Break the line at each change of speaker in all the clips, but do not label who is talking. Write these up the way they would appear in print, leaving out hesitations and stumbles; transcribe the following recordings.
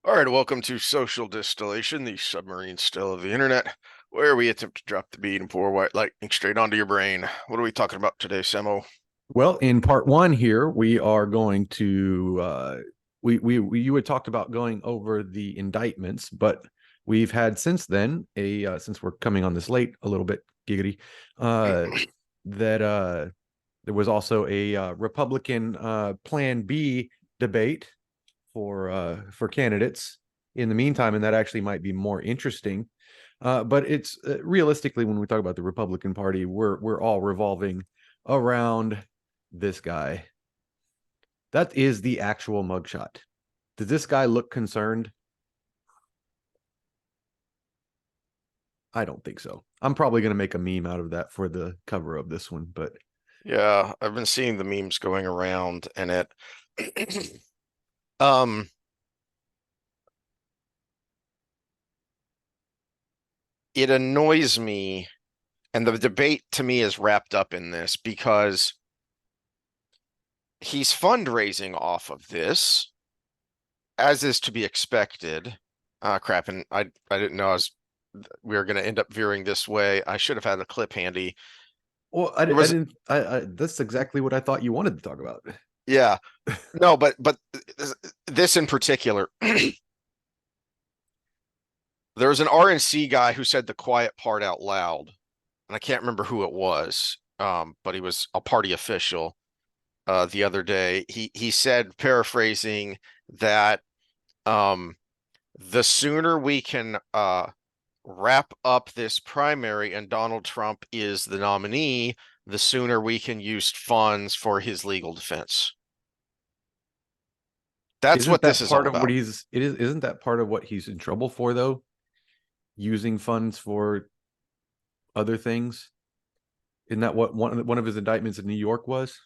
All right, welcome to Social Distillation, the submarine still of the internet, where we attempt to drop the bead and pour white lightning straight onto your brain. What are we talking about today, Samo?
Well, in part one here, we are going to we you had talked about going over the indictments, but we've had since then since we're coming on this late a little bit giggity uh that there was also a Republican Plan B debate for candidates in the meantime, and that actually might be more interesting. But it's realistically, when we talk about the Republican Party, we're all revolving around this guy. That is the actual mugshot. Does this guy look concerned? I don't think so. I'm probably going to make a meme out of that for the cover of this one, but
Yeah, I've been seeing the memes going around, and um, it annoys me, and the debate to me is wrapped up in this because he's fundraising off of this, as is to be expected. Crap, and I didn't know we were going to end up veering this way. I should have had a clip handy.
well, I
There was
didn't. That's exactly what I thought you wanted to talk about.
Yeah. No, but this in particular, there was an RNC guy who said the quiet part out loud, and I can't remember who it was. But he was a party official the other day. He said, paraphrasing, that um the sooner we can wrap up this primary and Donald Trump is the nominee, the sooner we can use funds for his legal defense. That's
Isn't
what this
that
is all
part of what
about.
he's it is isn't that part of what he's in trouble for though? Using funds for other things? Isn't that what one of his indictments in New York was?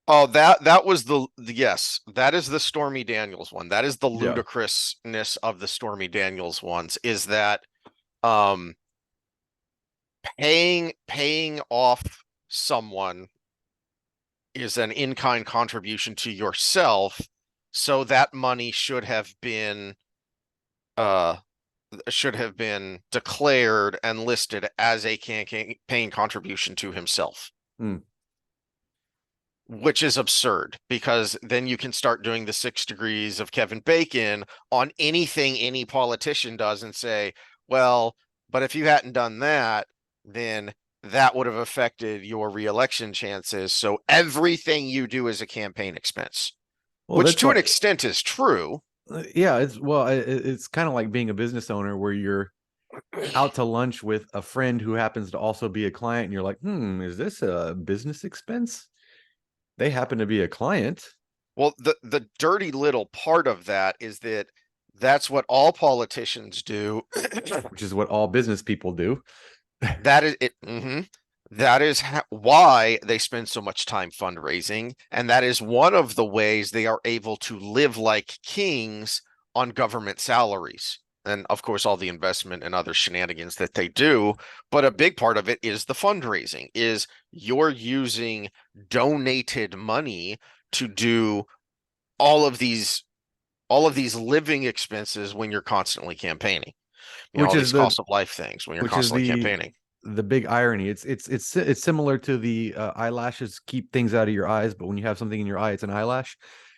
Oh, that was yes, that is the Stormy Daniels one. That is the
Yeah.
ludicrousness of the Stormy Daniels ones, is that um paying off someone is an in-kind contribution to yourself, so that money uh should have been declared and listed as a campaign contribution to himself.
Hmm.
Which is absurd, because then you can start doing the 6 degrees of Kevin Bacon on anything any politician does and say, well, but if you hadn't done that, then that would have affected your reelection chances. So everything you do is a campaign expense,
Well,
which
that's
to an
like
extent is true.
yeah, it's kind of like being a business owner where you're out to lunch with a friend who happens to also be a client, and you're like, is this a business expense? They happen to be a client,
Well, the dirty little part of that is that that's what all politicians do.
which is what all business people do.
That is it. That is why they spend so much time fundraising, and that is one of the ways they are able to live like kings on government salaries. And of course, all the investment and other shenanigans that they do. But a big part of it is the fundraising, is you're using donated money to do all of these all of these living expenses when you're constantly campaigning.
which
All
is
these
the
cost of life things when you're
which is
constantly
the
campaigning.
the big irony. It's similar to the eyelashes keep things out of your eyes, but when you have something in your eye, it's an eyelash.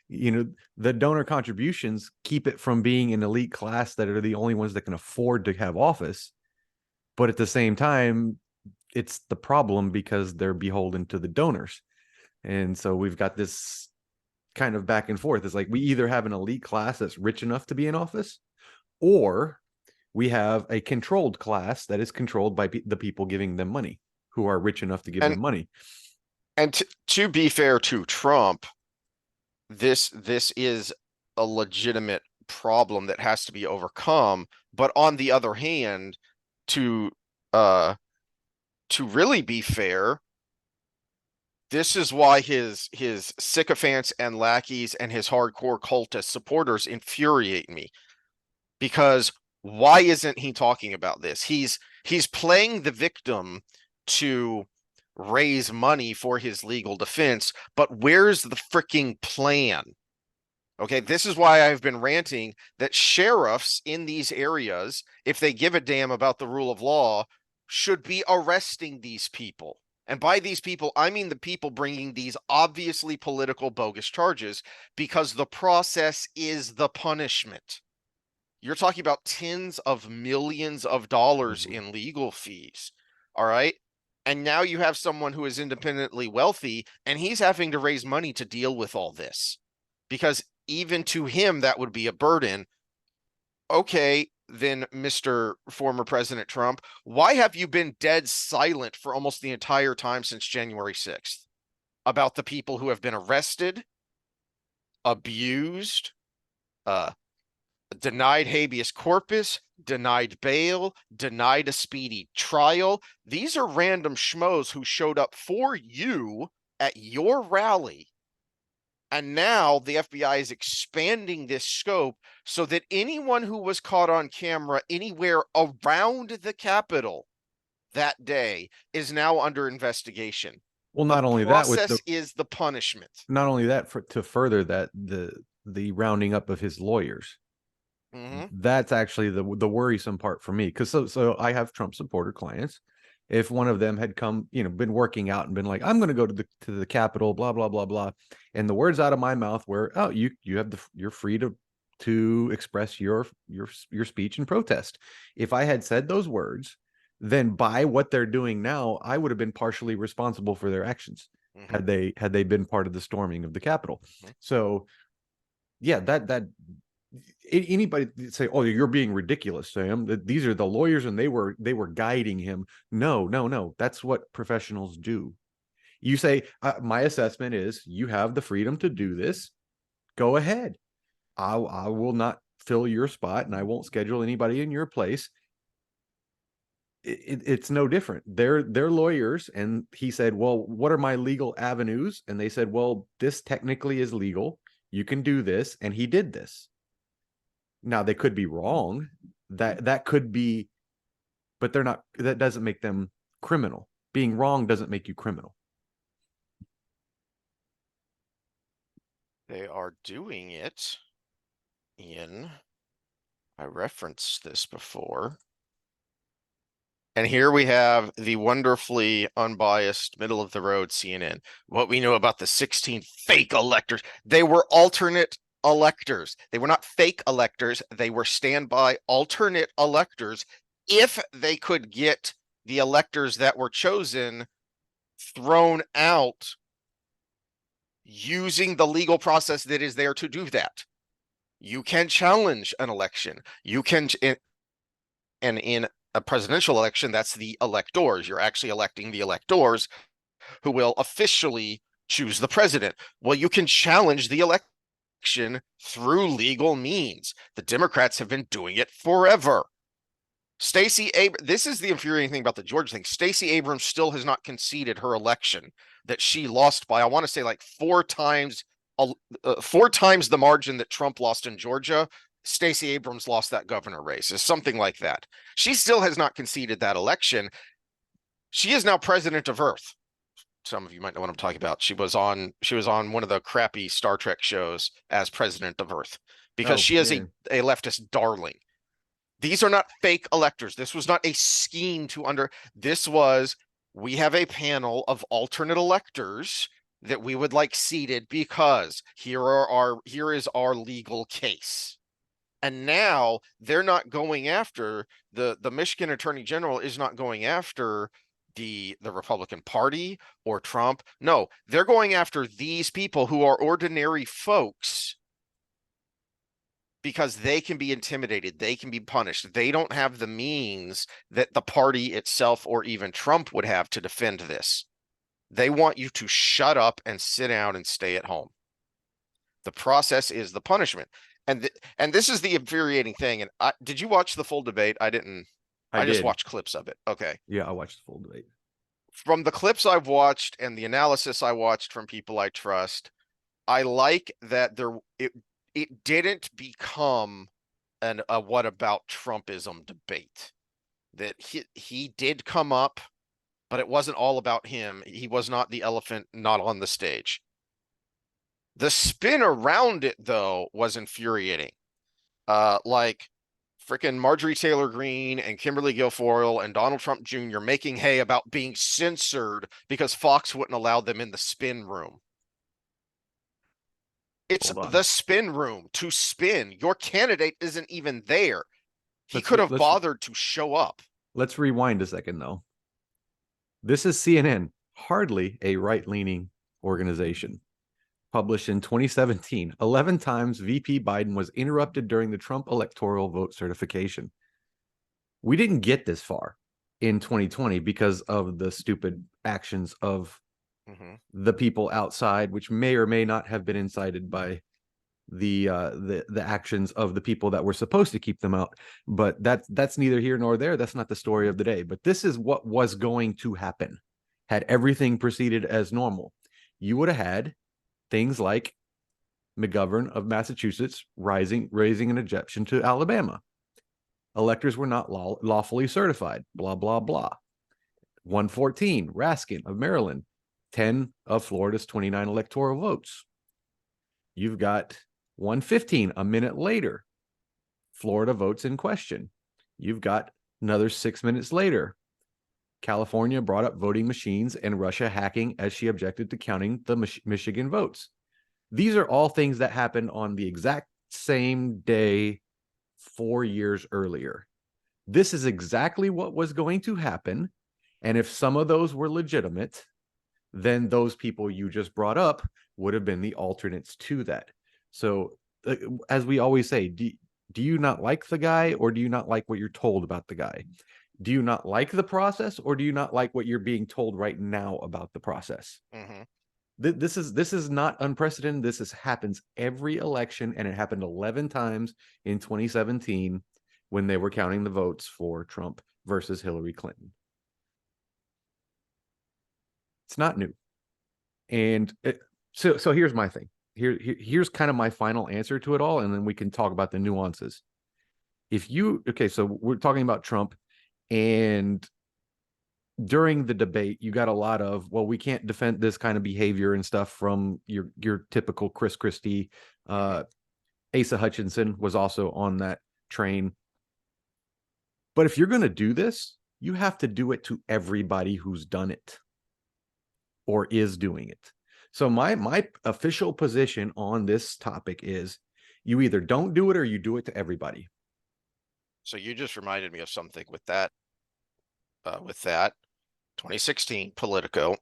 You know, the donor contributions keep it from being an elite class that are the only ones that can afford to have office. But at the same time, it's the problem because they're beholden to the donors. And so we've got this kind of back and forth. It's like we either have an elite class that's rich enough to be in office, or we have a controlled class that is controlled by the people giving them money, who are rich enough to give
And
them money.
to be fair to Trump, this is a legitimate problem that has to be overcome. But on the other hand, to uh to really be fair, this is why his sycophants and lackeys and his hardcore cultist supporters infuriate me. Because why isn't he talking about this? He's playing the victim to raise money for his legal defense, but where's the freaking plan? Okay, this is why I've been ranting that sheriffs in these areas, if they give a damn about the rule of law, should be arresting these people. And by these people, I mean the people bringing these obviously political bogus charges, because the process is the punishment. You're talking about tens of millions of dollars
Mhm.
in legal fees. All right. And now you have someone who is independently wealthy and he's having to raise money to deal with all this because even to him, that would be a burden. Okay, then, Mr. Former President Trump, why have you been dead silent for almost the entire time since January 6th about the people who have been arrested, abused, uh, denied habeas corpus, denied bail, denied a speedy trial? These are random schmoes who showed up for you at your rally. And now the FBI is expanding this scope so that anyone who was caught on camera anywhere around the Capitol that day is now under investigation.
Well,
The
not only that, with the
process is the punishment.
not only that, for to further that, the rounding up of his lawyers.
Mm-hmm.
That's actually the worrisome part for me, because so I have Trump supporter clients. If one of them had come, been working out and been like, I'm going to go to the Capitol, blah blah blah blah, and the words out of my mouth were, oh, you have you're free to express your speech and protest. If I had said those words, then by what they're doing now, I would have been partially responsible for their actions
Mm-hmm.
had they been part of the storming of the Capitol.
Mm-hmm.
So yeah, that anybody say, oh, you're being ridiculous, Sam, that these are the lawyers and they were guiding him. No, no, no, that's what professionals do. You say, my assessment is you have the freedom to do this, go ahead. I will not fill your spot and I won't schedule anybody in your place. It's no different. They're lawyers, and he said, well, what are my legal avenues? And they said, well, this technically is legal, you can do this, and he did this. Now they could be wrong. That could be, but they're not. That doesn't make them criminal. Being wrong doesn't make you criminal.
They are doing it in, I referenced this before. And here we have the wonderfully unbiased, middle of the road CNN. What we know about the 16 fake electors. They were alternate electors. They were not fake electors. They were standby alternate electors. If they could get the electors that were chosen thrown out using the legal process that is there to do that. You can challenge an election. You can, and in a presidential election, that's the electors. You're actually electing the electors who will officially choose the president. Well, you can challenge the election through legal means. The Democrats have been doing it forever. This is the infuriating thing about the Georgia thing. Stacey Abrams still has not conceded her election that she lost by, I want to say, like four times the margin that Trump lost in Georgia. Stacey Abrams lost that governor race, is something like that. She still has not conceded that election. She is now president of Earth. Some of you might know what I'm talking about. She was on one of the crappy Star Trek shows as president of Earth because
Oh
she is
yeah.
a leftist darling. These are not fake electors. This was not a scheme this was, we have a panel of alternate electors that we would like seated because here is our legal case. And now they're not going after the Michigan Attorney General is not going after the Republican Party or Trump. No, they're going after these people who are ordinary folks because they can be intimidated, they can be punished. They don't have the means that the party itself or even Trump would have to defend this. They want you to shut up and sit down and stay at home. The process is the punishment. And this is the infuriating thing. And did you watch the full debate? I didn't.
I
I just
did.
watched clips of it. Okay.
Yeah, I watched the full debate.
From the clips I've watched and the analysis I watched from people I trust, I like that it didn't become a what about Trumpism debate. That he did come up, but it wasn't all about him. He was not the elephant not on the stage. The spin around it, though, was infuriating. Like freaking Marjorie Taylor Greene and Kimberly Guilfoyle and Donald Trump Jr. making hay about being censored because Fox wouldn't allow them in the spin room. It's
Hold on.
the spin room to spin. Your candidate isn't even there. He
Let's
could have
let's
bothered to show up.
let's rewind a second though. This is CNN, hardly a right-leaning organization. Published in 2017, 11 times VP Biden was interrupted during the Trump electoral vote certification. We didn't get this far in 2020 because of the stupid actions of the people outside, which may or may not have been incited by the actions of the people that were supposed to keep them out. But that's neither here nor there. That's not the story of the day. But this is what was going to happen had everything proceeded as normal. You would have had things like McGovern of Massachusetts raising an objection to Alabama. Electors were not lawfully certified, blah, blah, blah. 114, Raskin of Maryland, 10 of Florida's 29 electoral votes. You've got 115, a minute later, Florida votes in question. You've got another 6 minutes later, California brought up voting machines and Russia hacking as she objected to counting the Michigan votes. These are all things that happened on the exact same day 4 years earlier. This is exactly what was going to happen. And if some of those were legitimate, then those people you just brought up would have been the alternates to that. So, as we always say, do you not like the guy, or do you not like what you're told about the guy? Do you not like the process, or do you not like what you're being told right now about the process? This is not unprecedented. This happens every election, and it happened 11 times in 2017 when they were counting the votes for Trump versus Hillary Clinton. It's not new. And so here's my thing. Here's kind of my final answer to it all, and then we can talk about the nuances. So we're talking about Trump, and during the debate, you got a lot of, well, we can't defend this kind of behavior and stuff from your typical Chris Christie. Asa Hutchinson was also on that train. But if you're going to do this, you have to do it to everybody who's done it or is doing it. So my official position on this topic is you either don't do it or you do it to everybody.
So you just reminded me of something with that. 2016 Politico,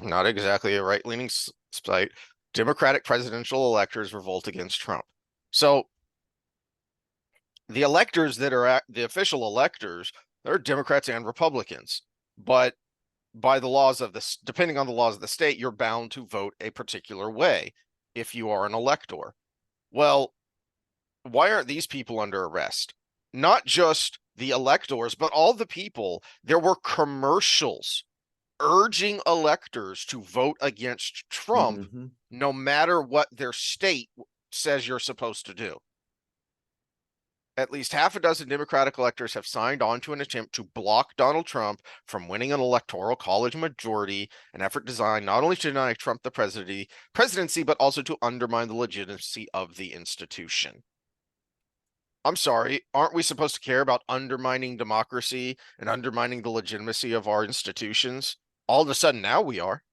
not exactly a right-leaning site, Democratic presidential electors revolt against Trump. So the electors that are the official electors, they're Democrats and Republicans, but by the laws of this, depending on the laws of the state, you're bound to vote a particular way if you are an elector. Well, why aren't these people under arrest? Not just the electors, but all the people. There were commercials urging electors to vote against Trump, no matter what their state says you're supposed to do. At least half a dozen Democratic electors have signed on to an attempt to block Donald Trump from winning an electoral college majority, an effort designed not only to deny Trump the presidency, but also to undermine the legitimacy of the institution. I'm sorry, aren't we supposed to care about undermining democracy and undermining the legitimacy of our institutions? All of a sudden now we are.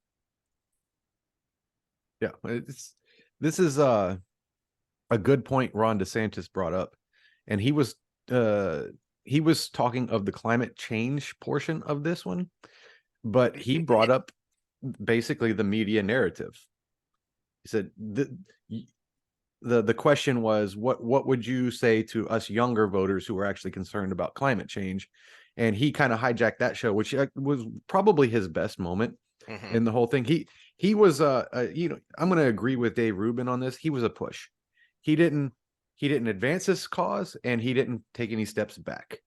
Yeah, this is a good point Ron DeSantis brought up. And he was talking of the climate change portion of this one, but he brought up basically the media narrative. He said the question was, what would you say to us younger voters who are actually concerned about climate change? And he kind of hijacked that show, which was probably his best moment in the whole thing. He was I'm going to agree with Dave Rubin on this. He was a push. He didn't advance this cause, and he didn't take any steps back.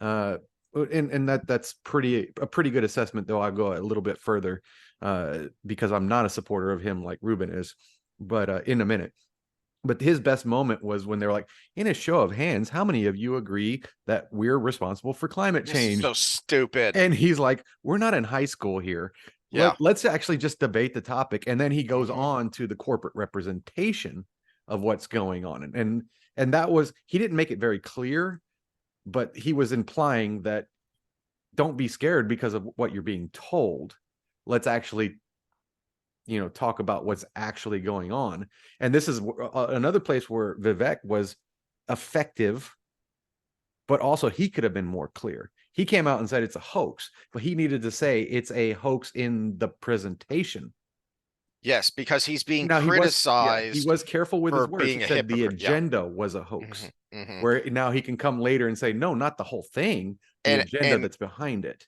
And that's a pretty good assessment, though I'll go a little bit further because I'm not a supporter of him like Rubin is, but in a minute. But his best moment was when they were like, in a show of hands, how many of you agree that we're responsible for climate change?
This is so stupid.
And he's like, we're not in high school here.
Yeah.
let's actually just debate the topic. And then he goes
Mhm.
on to the corporate representation of what's going on. And that was, he didn't make it very clear, but he was implying that don't be scared because of what you're being told. Let's actually, talk about what's actually going on. And this is another place where Vivek was effective, but also he could have been more clear. He came out and said it's a hoax, but he needed to say it's a hoax in the presentation.
Yes, because he's being
Now he
criticized
was careful with his
for
words.
being
He
a
said the
hypocrite. Yeah.
agenda was a
Hmm.
hoax.
Hmm.
Where now he can come later and say, no, not the whole thing, the agenda
And
that's behind it.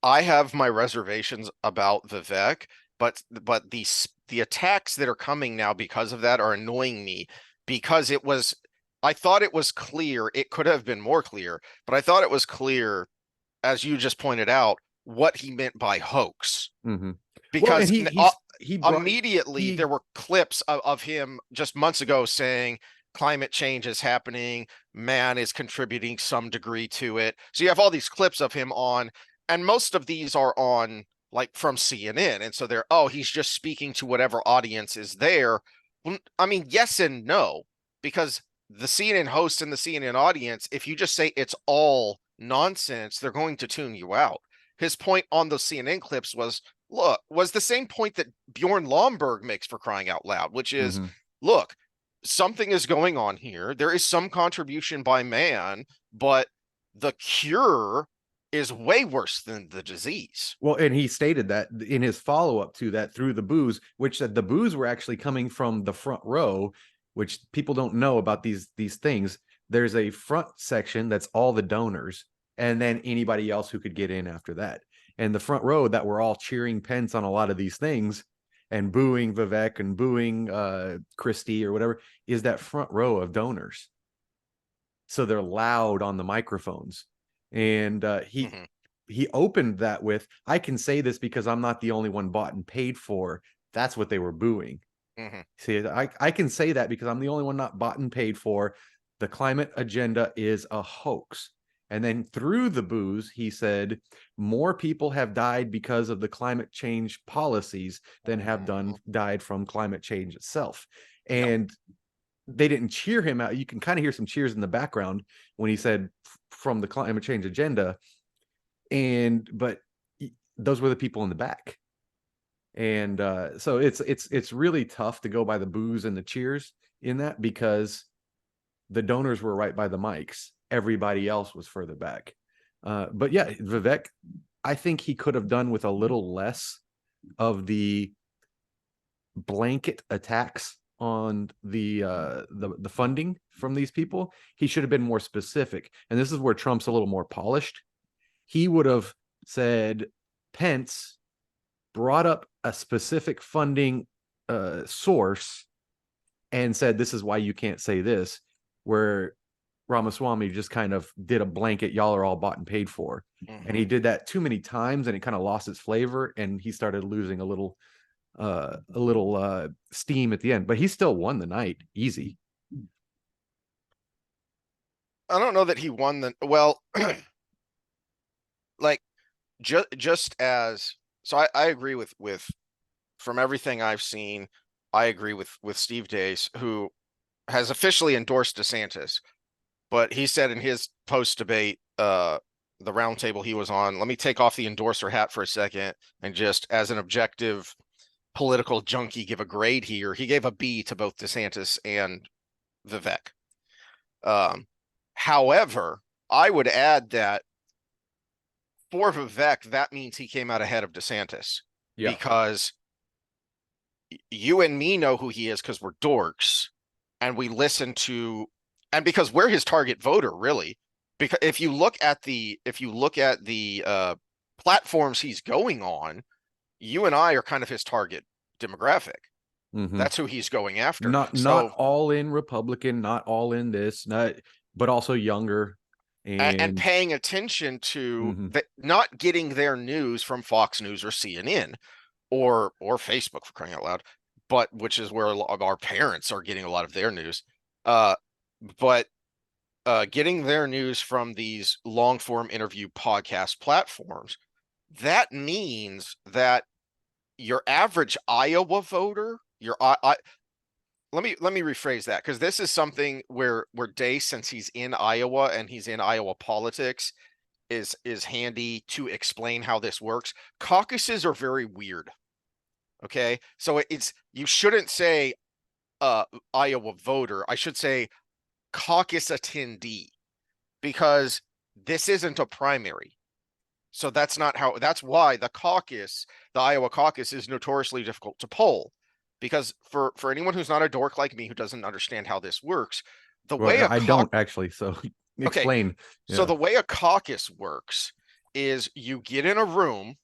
I have my reservations about Vivek, but the attacks that are coming now because of that are annoying me because I thought it was clear. It could have been more clear, but I thought it was clear, as you just pointed out, what he meant by hoax.
Mm-hmm. Well, and
Because
he brought
immediately
he
there were clips of him just months ago saying climate change is happening, man is contributing some degree to it. So you have all these clips of him on, and most of these are on like from CNN. And so they're, oh, he's just speaking to whatever audience is there. Well, I mean, yes and no, because the CNN host and the CNN audience, if you just say it's all nonsense, they're going to tune you out. His point on those CNN clips was the same point that Bjorn Lomborg makes, for crying out loud, which is,
Mhm.
look, something is going on here. There is some contribution by man, but the cure is way worse than the disease.
Well, and he stated that in his follow-up to that through the booze, which said the booze were actually coming from the front row, which people don't know about these things. There's a front section that's all the donors, and then anybody else who could get in after that. And the front row that were all cheering Pence on a lot of these things and booing Vivek and booing Christie or whatever is that front row of donors. So they're loud on the microphones. And
Mhm.
he opened that with, I can say this because I'm not the only one bought and paid for. That's what they were booing.
Mhm.
See, I can say that because I'm the only one not bought and paid for. The climate agenda is a hoax. And then through the booze, he said, more people have died because of the climate change policies than have died from climate change itself.
Yep.
And they didn't cheer him out. You can kind of hear some cheers in the background when he said from the climate change agenda. But those were the people in the back. And so it's really tough to go by the boos and the cheers in that because the donors were right by the mics. Everybody else was further back. But yeah, Vivek, I think he could have done with a little less of the blanket attacks on the funding from these people. He should have been more specific. And this is where Trump's a little more polished. He would have said Pence brought up a specific funding source and said, this is why you can't say this, where Ramaswamy just kind of did a blanket, y'all are all bought and paid for. And he
Mhm.
did that too many times and it kind of lost its flavor and he started losing a little steam at the end, but he still won the night easy.
I don't know that he won the well, like just as so I agree with from everything I've seen, I agree with Steve Dace, who has officially endorsed DeSantis, but he said in his post debate, the roundtable he was on, let me take off the endorser hat for a second and just as an objective political junkie give a grade here. He gave a B to both DeSantis and Vivek. Um, However, I would add that for Vivek, that means he came out ahead of DeSantis
Yeah.
because you and me know who he is because we're dorks and we listen to, and because we're his target voter, really. Because if you look at the platforms he's going on, you and I are kind of his target demographic.
Mm-hmm.
That's who he's going after.
Not
So
all in Republican, not all in this, not but also younger
and
and
paying attention to
mm-hmm.
not getting their news from Fox News or CNN or Facebook, for crying out loud, but which is where a lot of our parents are getting a lot of their news. Uh, but getting their news from these long form interview podcast platforms. that means that your average Iowa voter, let me rephrase that, because this is something where Day, since he's in Iowa and he's in Iowa politics, is handy to explain how this works. Caucuses are very weird. Okay, so it's, you shouldn't say Iowa voter. I should say caucus attendee, because this isn't a primary. So that's why the Iowa caucus is notoriously difficult to poll. Because for anyone who's not a dork like me who doesn't understand how this works, the way
Well,
a
I don't actually. So
okay,
explain.
so
Yeah.
the way a caucus works is you get in a room.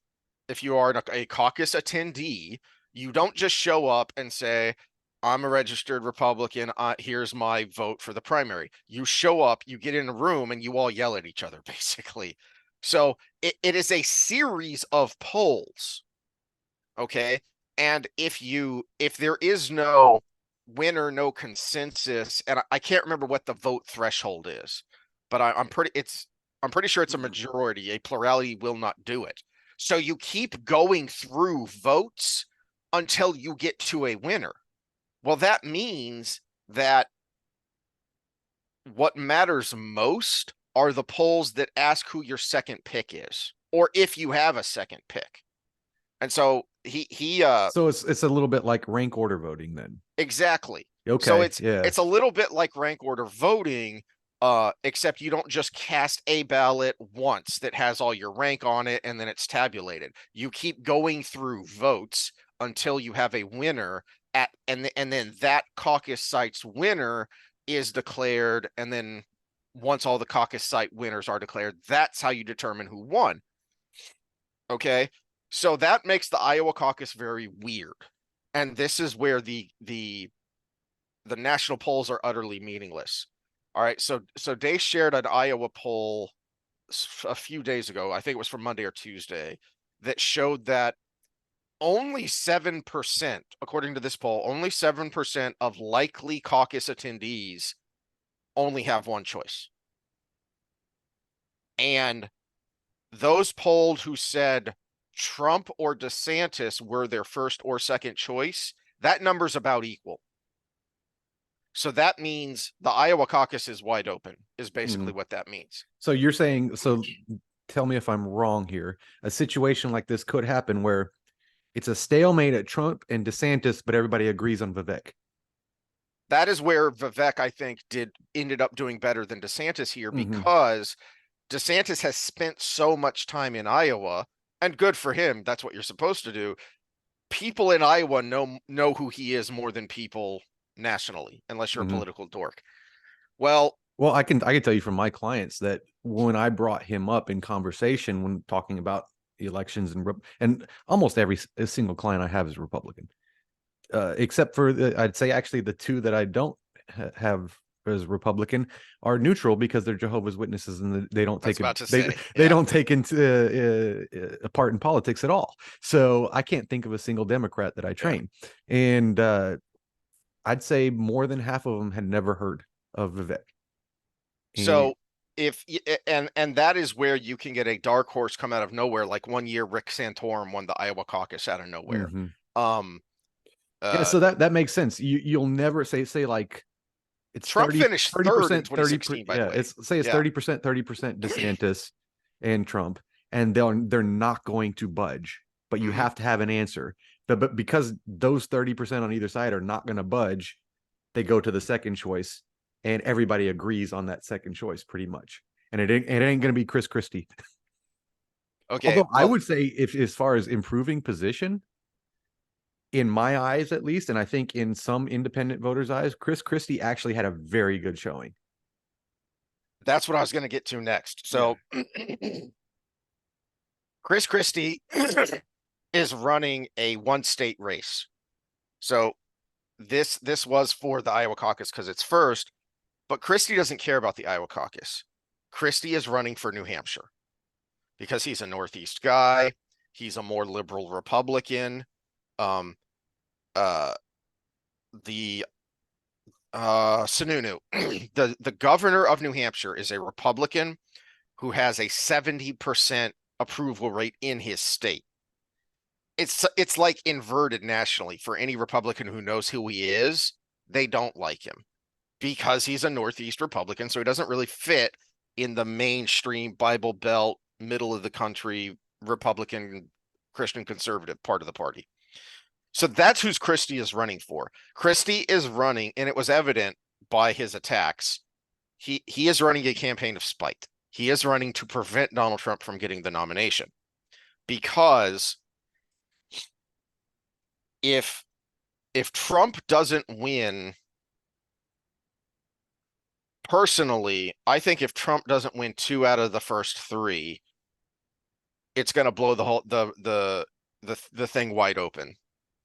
If you are a caucus attendee, you don't just show up and say, I'm a registered Republican. Here's my vote for the primary. You show up, you get in a room, and you all yell at each other, basically. So it is a series of polls. Okay. And if there is no winner, no consensus, and I can't remember what the vote threshold is, but I'm pretty sure it's a majority. A plurality will not do it. So you keep going through votes until you get to a winner. Well, that means that what matters most are the polls that ask who your second pick is, or if you have a second pick. And so
So it's a little bit like rank order voting then.
exactly. So
Okay. Yeah.
it's a little bit like rank order voting, except you don't just cast a ballot once that has all your rank on it and then it's tabulated. You keep going through votes until you have a winner and then that caucus site's winner is declared, and then once all the caucus site winners are declared, that's how you determine who won. Okay. So that makes the Iowa caucus very weird. And this is where the national polls are utterly meaningless. All right, so they shared an Iowa poll a few days ago. I think it was from Monday or Tuesday, that showed that only 7%, according to this poll, only 7% of likely caucus attendees only have one choice. And those polled who said Trump or DeSantis were their first or second choice, that number's about equal. So that means the Iowa caucus is wide open, is basically what that means.
So you're saying, so tell me if I'm wrong here. A situation like this could happen where it's a stalemate at Trump and DeSantis, but everybody agrees on Vivek.
That is where Vivek, I think, ended up doing better than DeSantis here,
Mm-hmm.
because DeSantis has spent so much time in Iowa, and good for him. That's what you're supposed to do. People in Iowa know who he is more than people nationally, unless you're a
Mm-hmm.
political dork. Well,
Well, I can tell you from my clients that when I brought him up in conversation when talking about elections and almost every single client I have is Republican, except for I'd say actually the two that I don't have as Republican are neutral because they're Jehovah's Witnesses and they don't
I was
take it
about to
they
say,
they
yeah.
don't take into a part in politics at all. So I can't think of a single Democrat that I
Yeah.
train, and I'd say more than half of them had never heard of Vivek. And
So if and that is where you can get a dark horse come out of nowhere. Like one year, Rick Santorum won the Iowa caucus out of nowhere.
mhm.
Um,
Yeah,
uh,
so that makes sense. You'll never say like it's
Trump finished
30
third in
percent 30
2016, by the
yeah,
way.
it's say it's
Yeah.
30% DeSantis and Trump, and they're not going to budge, but you
Mhm.
have to have an answer. But because those 30% on either side are not going to budge, they go to the second choice, and everybody agrees on that second choice pretty much. And it ain't going to be Chris Christie.
Okay.
Although I
Well,
would say, if as far as improving position, in my eyes at least, and I think in some independent voters' eyes, Chris Christie actually had a very good showing.
that's what I was going to get to next.
Yeah.
So Chris Christie is running a one state race. So this was for the Iowa caucus because it's first, but Christie doesn't care about the Iowa caucus. Christie is running for New Hampshire because he's a Northeast guy. He's a more liberal Republican. Um, uh, the Sununu, the governor of New Hampshire, is a Republican who has a 70% approval rate in his state. It's like inverted nationally. For any Republican who knows who he is, they don't like him because he's a Northeast Republican, so he doesn't really fit in the mainstream Bible Belt, middle of the country Republican Christian conservative part of the party. So that's who's Christie is running for. Christie is running, and it was evident by his attacks. He is running a campaign of spite. He is running to prevent Donald Trump from getting the nomination, because if Trump doesn't win, personally, I think if Trump doesn't win 2 out of the first 3, it's going to blow the whole the thing wide open,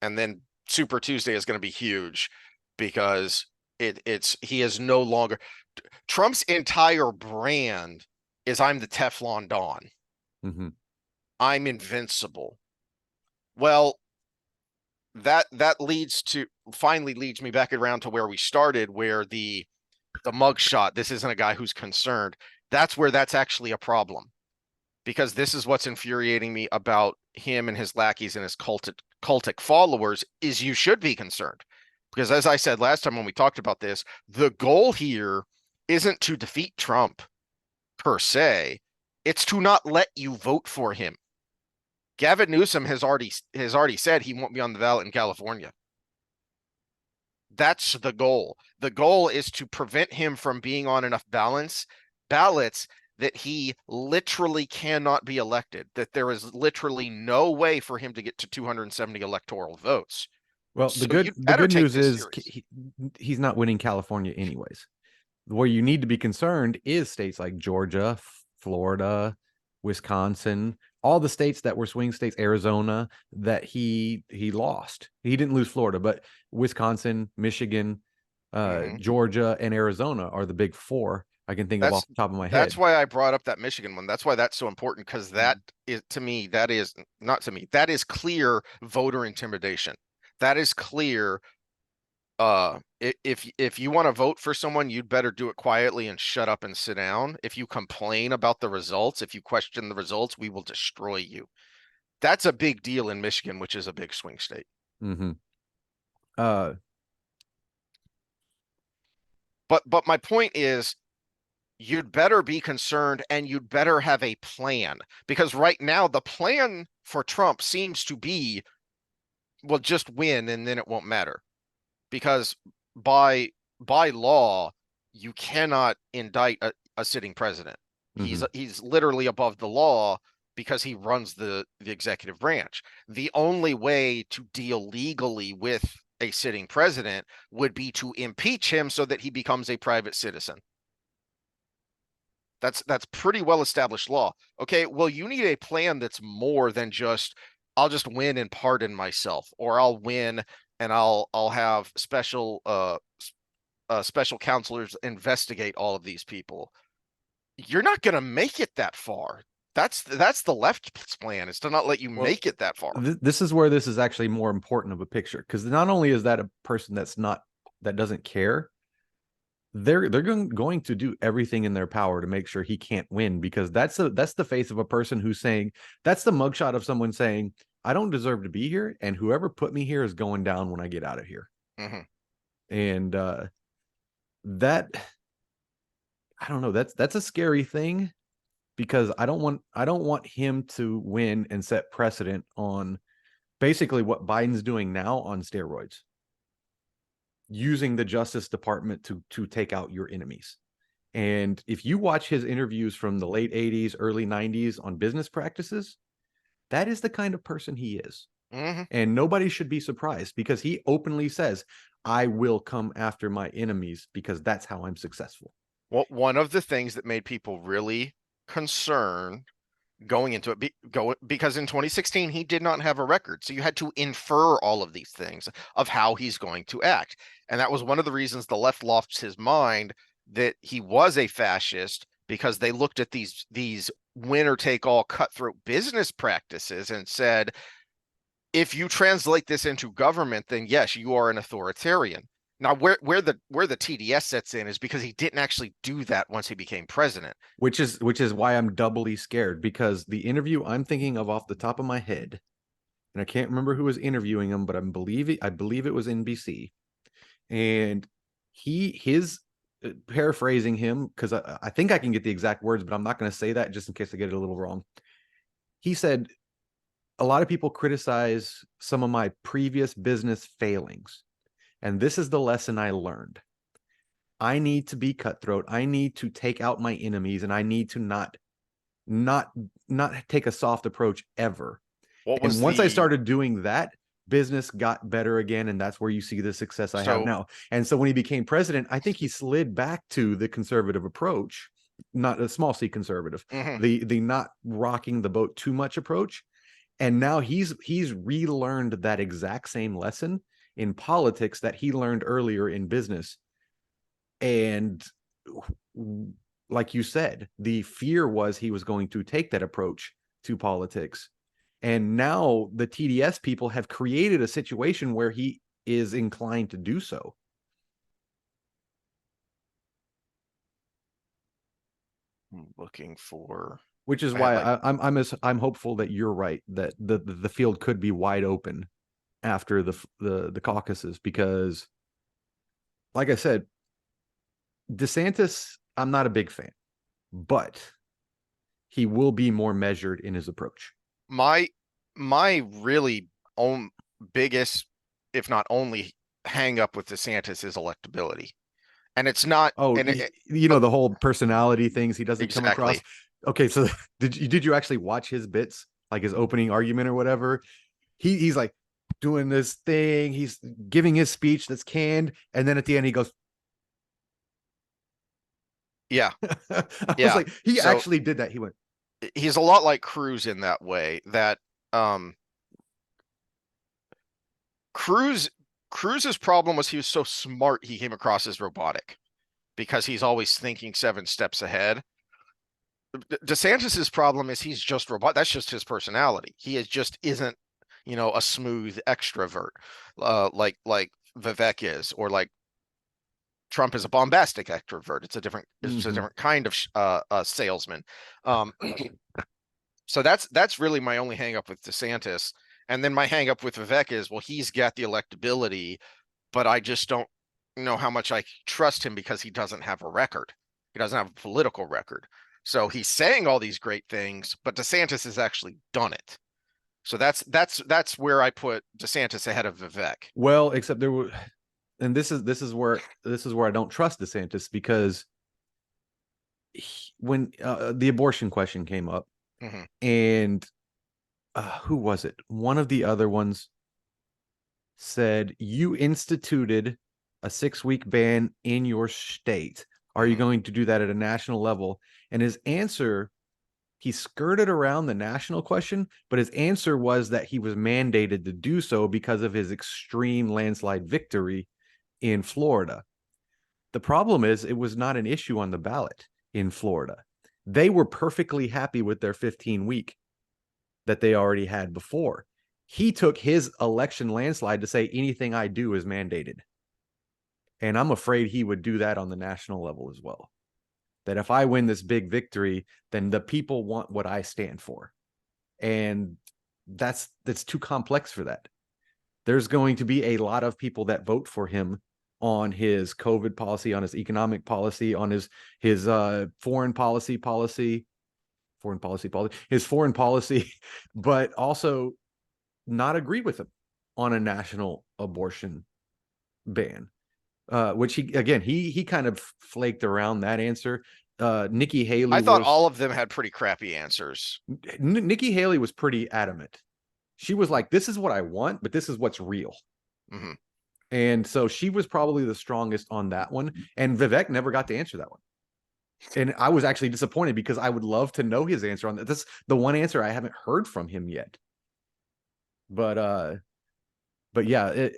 and then Super Tuesday is going to be huge because he is no longer. Trump's entire brand is I'm the Teflon Don.
Mm-hmm.
I'm invincible. Well, that finally leads me back around to where we started, where the mugshot, this isn't a guy who's concerned. That's where that's actually a problem, because this is what's infuriating me about him and his lackeys and his cultic followers, is you should be concerned. Because as I said last time when we talked about this, the goal here isn't to defeat Trump per se. It's to not let you vote for him. Gavin Newsom has already said he won't be on the ballot in California. That's the goal. The goal is to prevent him from being on enough ballots that he literally cannot be elected, that there is literally no way for him to get to 270 electoral votes.
Well,
So
the good news is he's not winning California anyways. Where you need to be concerned is states like Georgia, Florida, Wisconsin, all the states that were swing states, Arizona, that he lost. He didn't lose Florida, but Wisconsin, Michigan, Georgia, and Arizona are the big 4 I can think of off the top of my head.
That's why I brought up that Michigan one. That's why that's so important, because that is, to me, that is not to me, that is clear voter intimidation. That is clear. If you want to vote for someone, you'd better do it quietly and shut up and sit down. If you complain about the results, if you question the results, we will destroy you. That's a big deal in Michigan, which is a big swing state.
Mm-hmm.
But my point is, you'd better be concerned, and you'd better have a plan, because right now the plan for Trump seems to be, well, just win and then it won't matter, because by law you cannot indict a sitting president. Mm-hmm. He's literally above the law because he runs the executive branch. The only way to deal legally with a sitting president would be to impeach him so that he becomes a private citizen. That's pretty well established law. Okay, well, you need a plan that's more than just, I'll just win and pardon myself, or I'll win and I'll have special counselors investigate all of these people. You're not going to make it that far. That's the left's plan, is to not let you make it that far.
This is where this is actually more important of a picture, because not only is that a person that doesn't care, they're going to do everything in their power to make sure he can't win, because that's the face of a person who's saying, that's the mugshot of someone saying, I don't deserve to be here, and whoever put me here is going down when I get out of here.
Mm-hmm.
And that, I don't know, that's a scary thing, because I don't want him to win and set precedent on basically what Biden's doing now on steroids, using the Justice Department to take out your enemies. And if you watch his interviews from the late 80s, early 90s on business practices, that is the kind of person he is.
Mm-hmm.
And nobody should be surprised, because he openly says, I will come after my enemies because that's how I'm successful.
Well, one of the things that made people really concerned going into it, because in 2016 he did not have a record, so you had to infer all of these things of how he's going to act, and that was one of the reasons the left lost his mind that he was a fascist, because they looked at these winner take all cutthroat business practices and said, if you translate this into government, then yes, you are an authoritarian. Now, where the TDS sets in is because he didn't actually do that once he became president.
Which is why I'm doubly scared, because the interview I'm thinking of off the top of my head, and I can't remember who was interviewing him, but I believe it was NBC, and his paraphrasing him, because I think I can get the exact words, but I'm not going to say that just in case I get it a little wrong. He said, a lot of people criticize some of my previous business failings, and this is the lesson I learned. I need to be cutthroat. I need to take out my enemies, and I need to not take a soft approach ever.
What
And
was
once I
the
started doing that, business got better again, and that's where you see the success I have
so
now. And so when he became president, I think he slid back to the conservative approach, not a small c conservative,
mhm.
the not rocking the boat too much approach. And now he's relearned that exact same lesson in politics that he learned earlier in business. And like you said, the fear was he was going to take that approach to politics. And now the TDS people have created a situation where he is inclined to do so.
I'm looking for
Which is
I had
why
like
I'm hopeful that you're right, that the field could be wide open after the caucuses, because like I said, DeSantis, I'm not a big fan, but he will be more measured in his approach.
my my really own biggest, if not only, hang up with DeSantis is electability. And it's not
Oh,
and
the whole personality things he doesn't come across.
exactly.
Okay, so did you actually watch his bits, like his opening argument or whatever? He's like doing this thing, he's giving his speech that's canned, and then at the end he goes,
Yeah.
I was
Yeah.
like, he
So
actually did that. He went,
he's a lot like Cruz in that way that um Cruz Cruz's problem was he was so smart he came across as robotic because he's always thinking 7 steps ahead. DeSantis's problem is he's just robot. That's just his personality. He is just isn't, a smooth extrovert, like Vivek is, or like Trump is a bombastic extrovert. It's a different kind of salesman. Um, so that's really my only hang up with DeSantis. And then my hang up with Vivek is, well, he's got the electability, but I just don't know how much I trust him because he doesn't have a record. He doesn't have a political record. So he's saying all these great things, but DeSantis has actually done it. So that's where I put DeSantis ahead of Vivek.
well, except there were, and this is where I don't trust DeSantis, because when the abortion question came up,
Mhm.
and who was it? One of the other ones said, you instituted a 6-week ban in your state. Are you
Mhm.
going to do that at a national level? And his answer, he skirted around the national question, but his answer was that he was mandated to do so because of his extreme landslide victory in Florida. The problem is, it was not an issue on the ballot in Florida. They were perfectly happy with their 15-week that they already had before. He took his election landslide to say anything I do is mandated. And I'm afraid he would do that on the national level as well. That if I win this big victory, then the people want what I stand for. And that's too complex for that. There's going to be a lot of people that vote for him on his COVID policy, on his economic policy, on his foreign policy, his foreign policy, but also not agree with him on a national abortion ban. Which he kind of flaked around that answer. Nikki Haley
I thought
was
all of them had pretty crappy answers.
Nikki Haley was pretty adamant. She was like, "This is what I want, but this is what's real."
Hmm.
And so she was probably the strongest on that one. And Vivek never got to answer that one. And I was actually disappointed, because I would love to know his answer on that. That's the one answer I haven't heard from him yet. But yeah,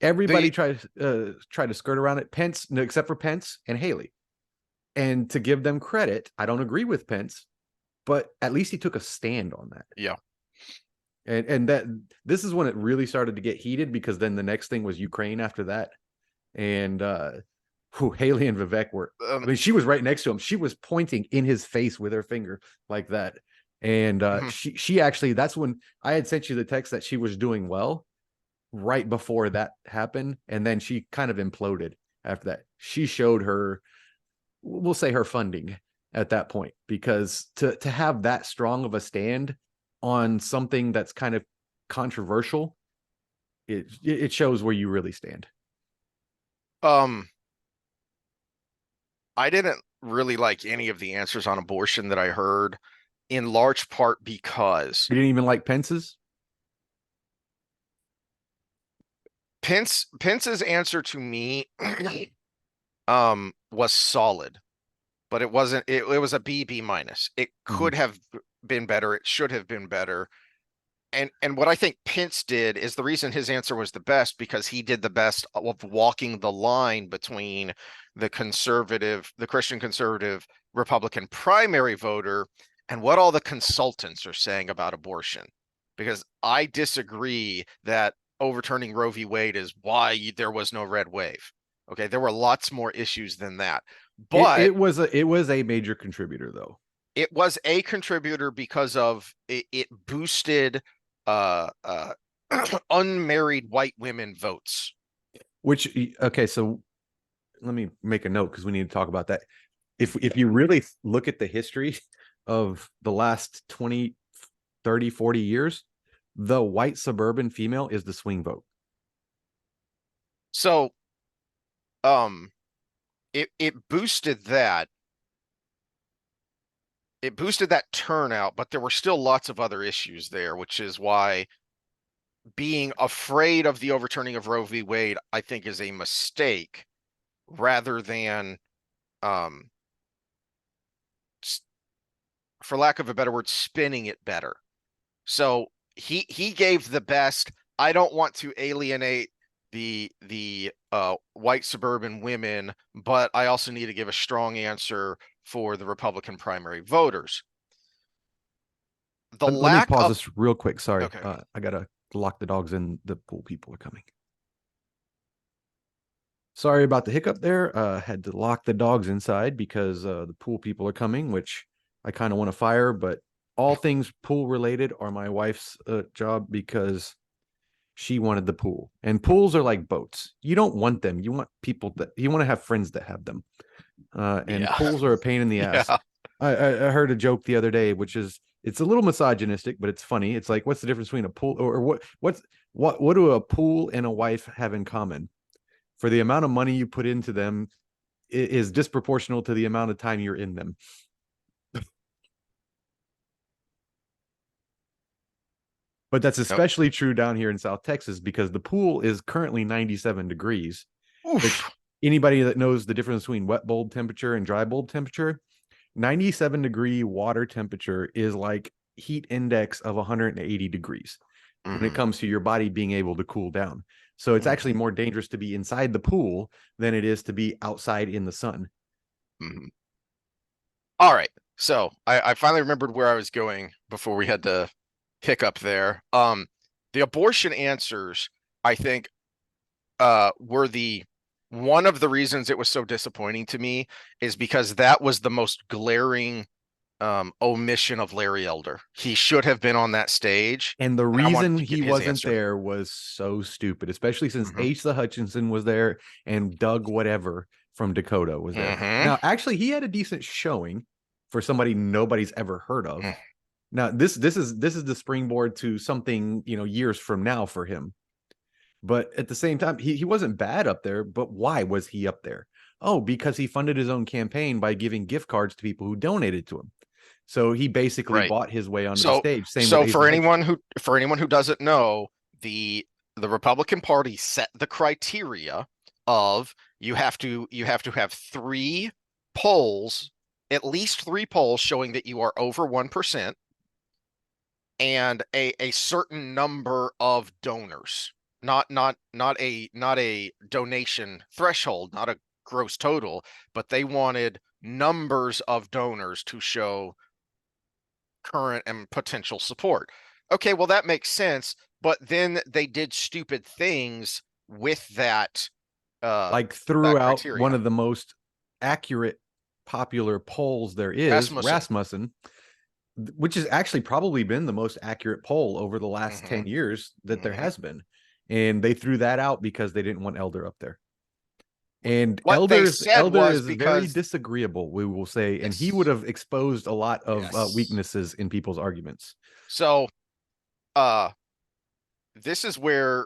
everybody
The
tried to skirt around it. Pence, no, except for Pence and Haley. And to give them credit, I don't agree with Pence, but at least he took a stand on that.
Yeah.
And that this is when it really started to get heated, because then the next thing was Ukraine after that. and Haley and Vivek were. I
Um,
mean, she was right next to him. She was pointing in his face with her finger like that. And
mhm.
she actually, that's when I had sent you the text that she was doing well right before that happened, and then she kind of imploded after that. She showed her, we'll say, her funding at that point, because to have that strong of a stand on something that's kind of controversial, it shows where you really stand.
Um, I didn't really like any of the answers on abortion that I heard, in large part because
You didn't even like Pence's.
Pence's answer to me was solid, but it wasn't it was a B minus. It
Mm-hmm.
could have been better. It should have been better. And what I think Pence did is the reason his answer was the best, because he did the best of walking the line between the Christian conservative Republican primary voter and what all the consultants are saying about abortion. Because I disagree that overturning Roe v. Wade is why there was no red wave. Okay, there were lots more issues than that. But
It was a major contributor though.
it was a contributor because of it boosted uh uh unmarried white women votes.
Which, okay, so let me make a note because we need to talk about that. If you really look at the history of the last 20, 30, 40 years, the white suburban female is the swing vote.
So um it boosted that. It boosted that turnout, but there were still lots of other issues there, which is why being afraid of the overturning of Roe v. Wade, I think, is a mistake rather than um for lack of a better word, spinning it better. So he gave the best. I don't want to alienate the white suburban women, but I also need to give a strong answer for the Republican primary voters. The
Let me
lack
pause
of
this real quick. Sorry.
Okay.
I gotta lock the dogs in. The pool people are coming. Sorry about the hiccup there. Had to lock the dogs inside because the pool people are coming, which I kind of want to fire, but all things pool related are my wife's job because she wanted the pool. And pools are like boats. You don't want them. You want people that you want to have friends that have them. And
Yeah.
pools are a pain in the ass.
Yeah.
I heard a joke the other day, which is it's a little misogynistic, but it's funny. It's like, what's the difference between a pool or what do a pool and a wife have in common? For the amount of money you put into them is disproportional to the amount of time you're in them. But that's
Nope.
especially true down here in South Texas because the pool is currently 97 degrees, which
Oof.
anybody that knows the difference between wet bulb temperature and dry bulb temperature, 97-degree water temperature is like heat index of 180 degrees when it
Mhm.
comes to your body being able to cool down. So it's actually
Mhm.
more dangerous to be inside the pool than it is to be outside in the sun.
Mhm. All right. So I finally remembered where I was going before we had to hiccup there. The abortion answers, I think, were the one of the reasons it was so disappointing to me is because that was the most glaring omission of Larry Elder. He should have been on that stage,
And the
and I wanted
reason
to get
he
his
wasn't
answer.
there was so stupid, especially since
Hmm.
Asa Hutchinson was there and Doug whatever from Dakota was there.
Hmm.
Now, actually, he had a decent showing for somebody nobody's ever heard of. Now, this is the springboard to something, years from now for him. But at the same time, he wasn't bad up there, but why was he up there? Oh, because he funded his own campaign by giving gift cards to people who donated to him. So he basically
Right.
bought his way onto the
So
stage. Same with
so
Asa Hutchinson.
for anyone who doesn't know, the Republican Party set the criteria of you have to have three polls, at least three polls showing that you are over 1%, and a certain number of donors. Not a donation threshold, not a gross total, but they wanted numbers of donors to show current and potential support. Okay, well, that makes sense. But then they did stupid things with that
like
that
throughout one
criteria.
of the most accurate popular polls there is,
Rasmussen.
Rasmussen, which has actually probably been the most accurate poll over the last 10
Hmm.
years that there
Hmm.
has been. And they threw that out because they didn't want Elder up there. And
What they said
Elder
was
is very
because
disagreeable, we will say, and he would
yes,
have exposed a lot of
yes.
weaknesses in people's arguments.
So uh this is where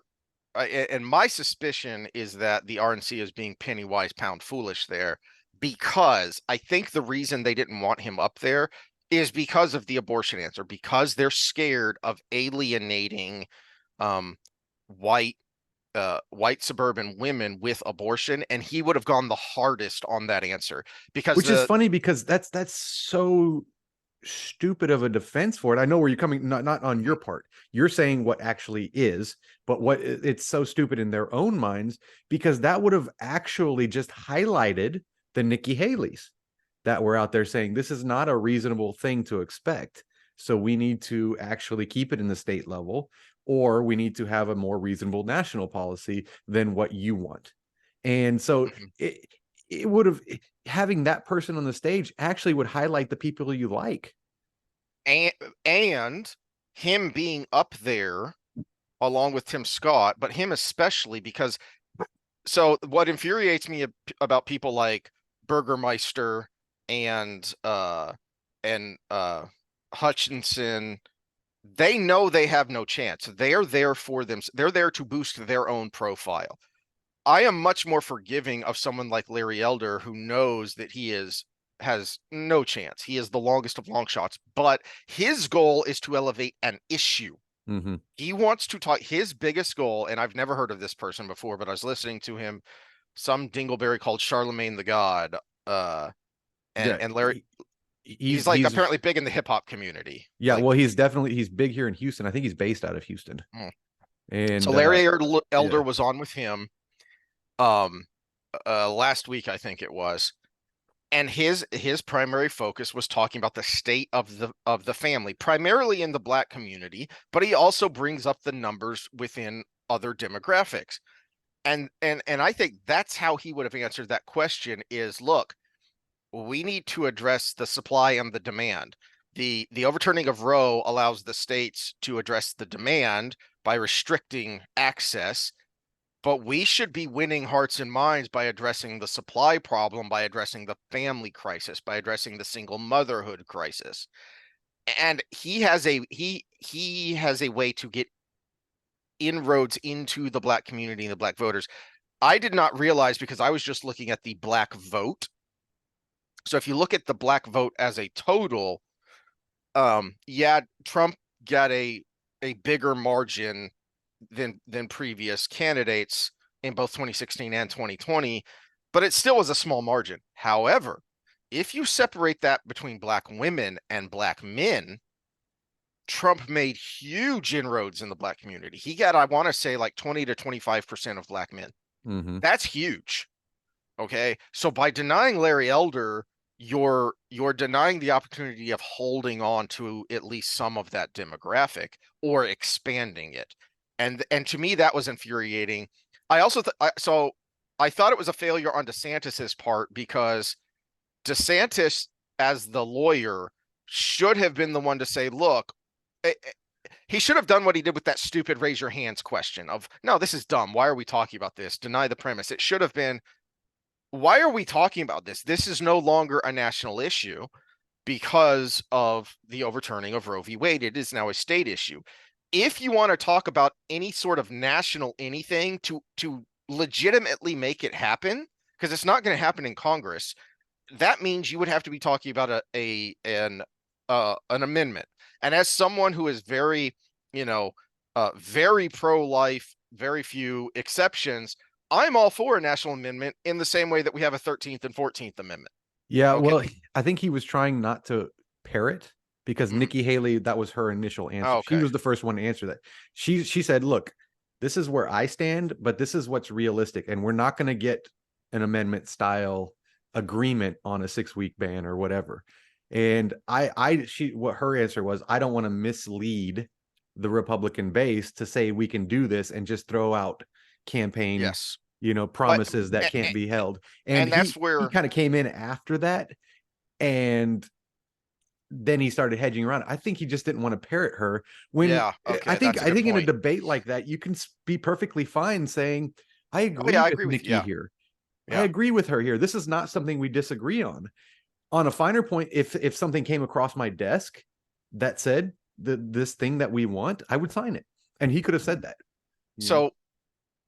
and my suspicion is that the RNC is being penny wise pound foolish there, because I think the reason they didn't want him up there is because of the abortion answer, because they're scared of alienating um white white suburban women with abortion, and he would have gone the hardest on that answer because
Which is
the
funny because that's so stupid of a defense for it. I know where you're coming, not on your part. You're saying what actually is, but what it's so stupid in their own minds because that would have actually just highlighted the Nikki Haley's that were out there saying this is not a reasonable thing to expect. So we need to actually keep it in the state level, or we need to have a more reasonable national policy than what you want. And so
Mhm.
it would have having that person on the stage actually would highlight the people you like.
and and him being up there along with Tim Scott, but him especially because so what infuriates me about people like Burgermeister and Hutchinson, they know they have no chance. They're there for them. They're there to boost their own profile. I am much more forgiving of someone like Larry Elder who knows that has no chance. He is the longest of long shots, but his goal is to elevate an issue.
Mm-hmm.
He wants to talk his biggest goal, and I've never heard of this person before, but I was listening to him, some dingleberry called Charlemagne the God. Uh
Yeah,
and Larry, he's like
he's
apparently big in the hip hop community.
yeah.
Like
Well, he's big here in Houston. I think he's based out of Houston,
mm. So
and
Larry
yeah.
Elder was on with him um last week, I think it was. And his primary focus was talking about the state of the family, primarily in the black community, but he also brings up the numbers within other demographics. And I think that's how he would have answered that question is, look, we need to address the supply and the demand. The overturning of Roe allows the states to address the demand by restricting access, but we should be winning hearts and minds by addressing the supply problem, by addressing the family crisis, by addressing the single motherhood crisis. And he has a way to get inroads into the black community and the black voters. I did not realize because I was just looking at the black vote. So if you look at the black vote as a total, yeah, Trump got a bigger margin than previous candidates in both 2016 and 2020, but it still was a small margin. However, if you separate that between black women and black men, Trump made huge inroads in the black community. He got, I want to say, like 20 to 25% of black men.
Mm-hmm.
That's huge. Okay. So by denying Larry Elder, you're denying the opportunity of holding on to at least some of that demographic or expanding it. And to me that was infuriating. I also so I thought it was a failure on DeSantis's part because DeSantis as the lawyer should have been the one to say, look, he should have done what he did with that stupid raise your hands question of, no, this is dumb. Why are we talking about this? Deny the premise. It should have been, why are we talking about this? This is no longer a national issue because of the overturning of Roe v. Wade. It is now a state issue. If you want to talk about any sort of national anything to legitimately make it happen, because it's not going to happen in Congress, that means you would have to be talking about an amendment. And as someone who is very, you know, very pro-life, very few exceptions, I'm all for a national amendment in the same way that we have a 13th and 14th Amendment.
Yeah,
Okay.
well, I think he was trying not to parrot because
Mhm.
Nikki Haley, that was her initial answer. She
Okay.
was the first one to answer that. She said, "Look, this is where I stand, but this is what's realistic, and we're not going to get an amendment style agreement on a 6-week ban or whatever." And what her answer was, I don't want to mislead the Republican base to say we can do this and just throw out campaign
Yes. But
promises that can't be held. And
and that's
he
where,
kind of came in after that, and then he started hedging around. I think he just didn't want to parrot her. When
yeah,
I
okay,
think
that's a
I
good
think in a
point.
debate like that, you can be perfectly fine saying, I
Oh yeah,
agree
I
with
agree with you.
Nikki
Yeah,
here. I
yeah.
agree with her here. This is not something we disagree on. On a finer point, if something came across my desk that said this thing that we want, I would sign it. And he could have said that. You know?
So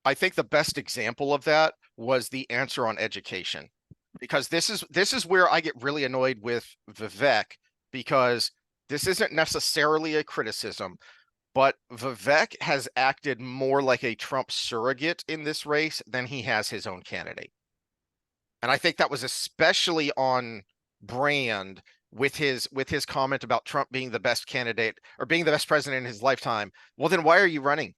I think the best example of that was the answer on education, because this is where I get really annoyed with Vivek, because this isn't necessarily a criticism, but Vivek has acted more like a Trump surrogate in this race than he has his own candidate. And I think that was especially on brand with his comment about Trump being the best candidate or being the best president in his lifetime. Well, then why are you running?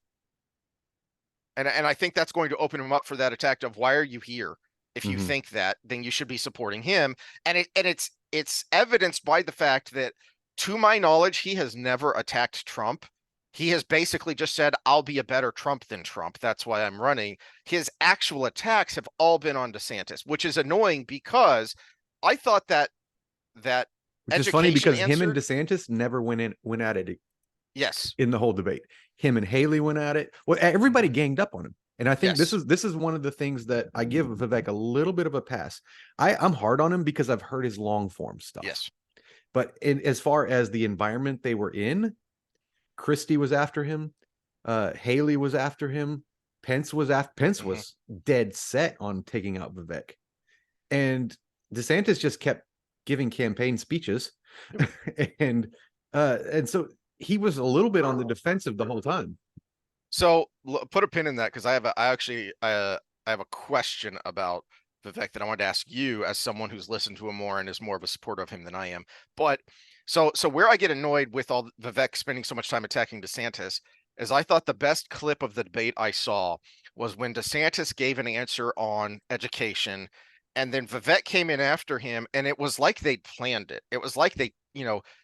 And I think that's going to open him up for that attack of why are you here? If you
Mm-hmm.
think that, then you should be supporting him. And it's evidenced by the fact that, to my knowledge, he has never attacked Trump. He has basically just said, I'll be a better Trump than Trump. That's why I'm running. His actual attacks have all been on DeSantis, which is annoying because I thought that
Which is funny
education
because him and
answer,
DeSantis never went at it
yes,
in the whole debate. Him and Haley went at it. Well, everybody ganged up on him. And I think
yes,
this is one of the things that I give Vivek a little bit of a pass. I'm hard on him because I've heard his long form stuff.
yes.
But as far as the environment they were in, Christie was after him, Haley was after him, Pence
Mhm.
was dead set on taking out Vivek. And DeSantis just kept giving campaign speeches. And so he was a little bit on the defensive the whole time.
So put a pin in that, because I have a question about Vivek that I wanted to ask you as someone who's listened to him more and is more of a supporter of him than I am. But so where I get annoyed with all Vivek spending so much time attacking DeSantis is I thought the best clip of the debate I saw was when DeSantis gave an answer on education, and then Vivek came in after him, and it was like they'd planned it. It was like they,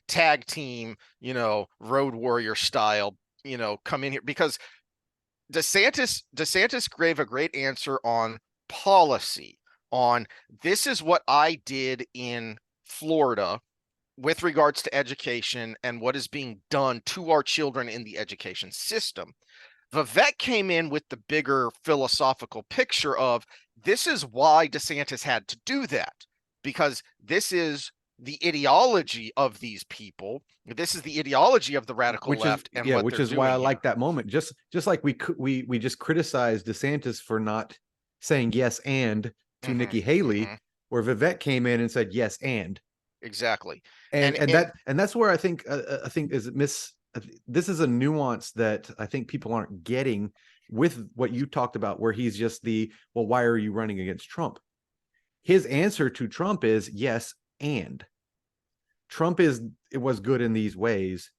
tag team, road warrior style, come in here, because DeSantis gave a great answer on policy, on this is what I did in Florida with regards to education and what is being done to our children in the education system. Vivek came in with the bigger philosophical picture of this is why DeSantis had to do that, because this is the ideology of these people. This is the ideology of the radical left and what
Which
they're
is why I
doing
like
here.
that moment. Just like we just criticized DeSantis for not saying yes and to
Mm-hmm,
Nikki Haley,
mm-hmm,
where Vivek came in and said yes
exactly.
and
And and
that's where I think is miss. This is a nuance that I think people aren't getting with what you talked about, where he's just well, why are you running against Trump? His answer to Trump is yes, and Trump it was good in these ways,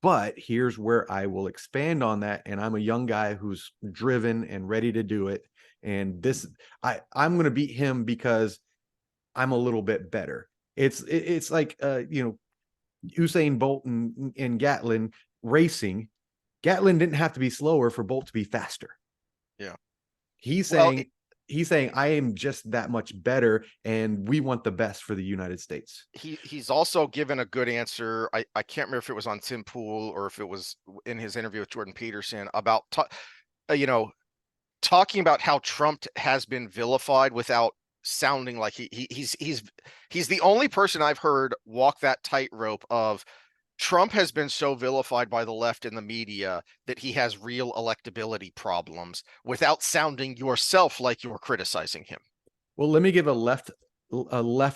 but here's where I will expand on that. And I'm a young guy who's driven and ready to do it. And I'm going to beat him because I'm a little bit better. It's like Usain Bolt and Gatlin racing. Gatlin didn't have to be slower for Bolt to be faster.
yeah.
He's
Well,
saying he's saying I am just that much better, and we want the best for the United States.
he's also given a good answer. I can't remember if it was on Tim Pool or if it was in his interview with Jordan Peterson about you know talking about how Trump has been vilified without sounding like he's the only person I've heard walk that tightrope of Trump has been so vilified by the left in the media that he has real electability problems without sounding yourself like you're criticizing him.
Well, let me give a left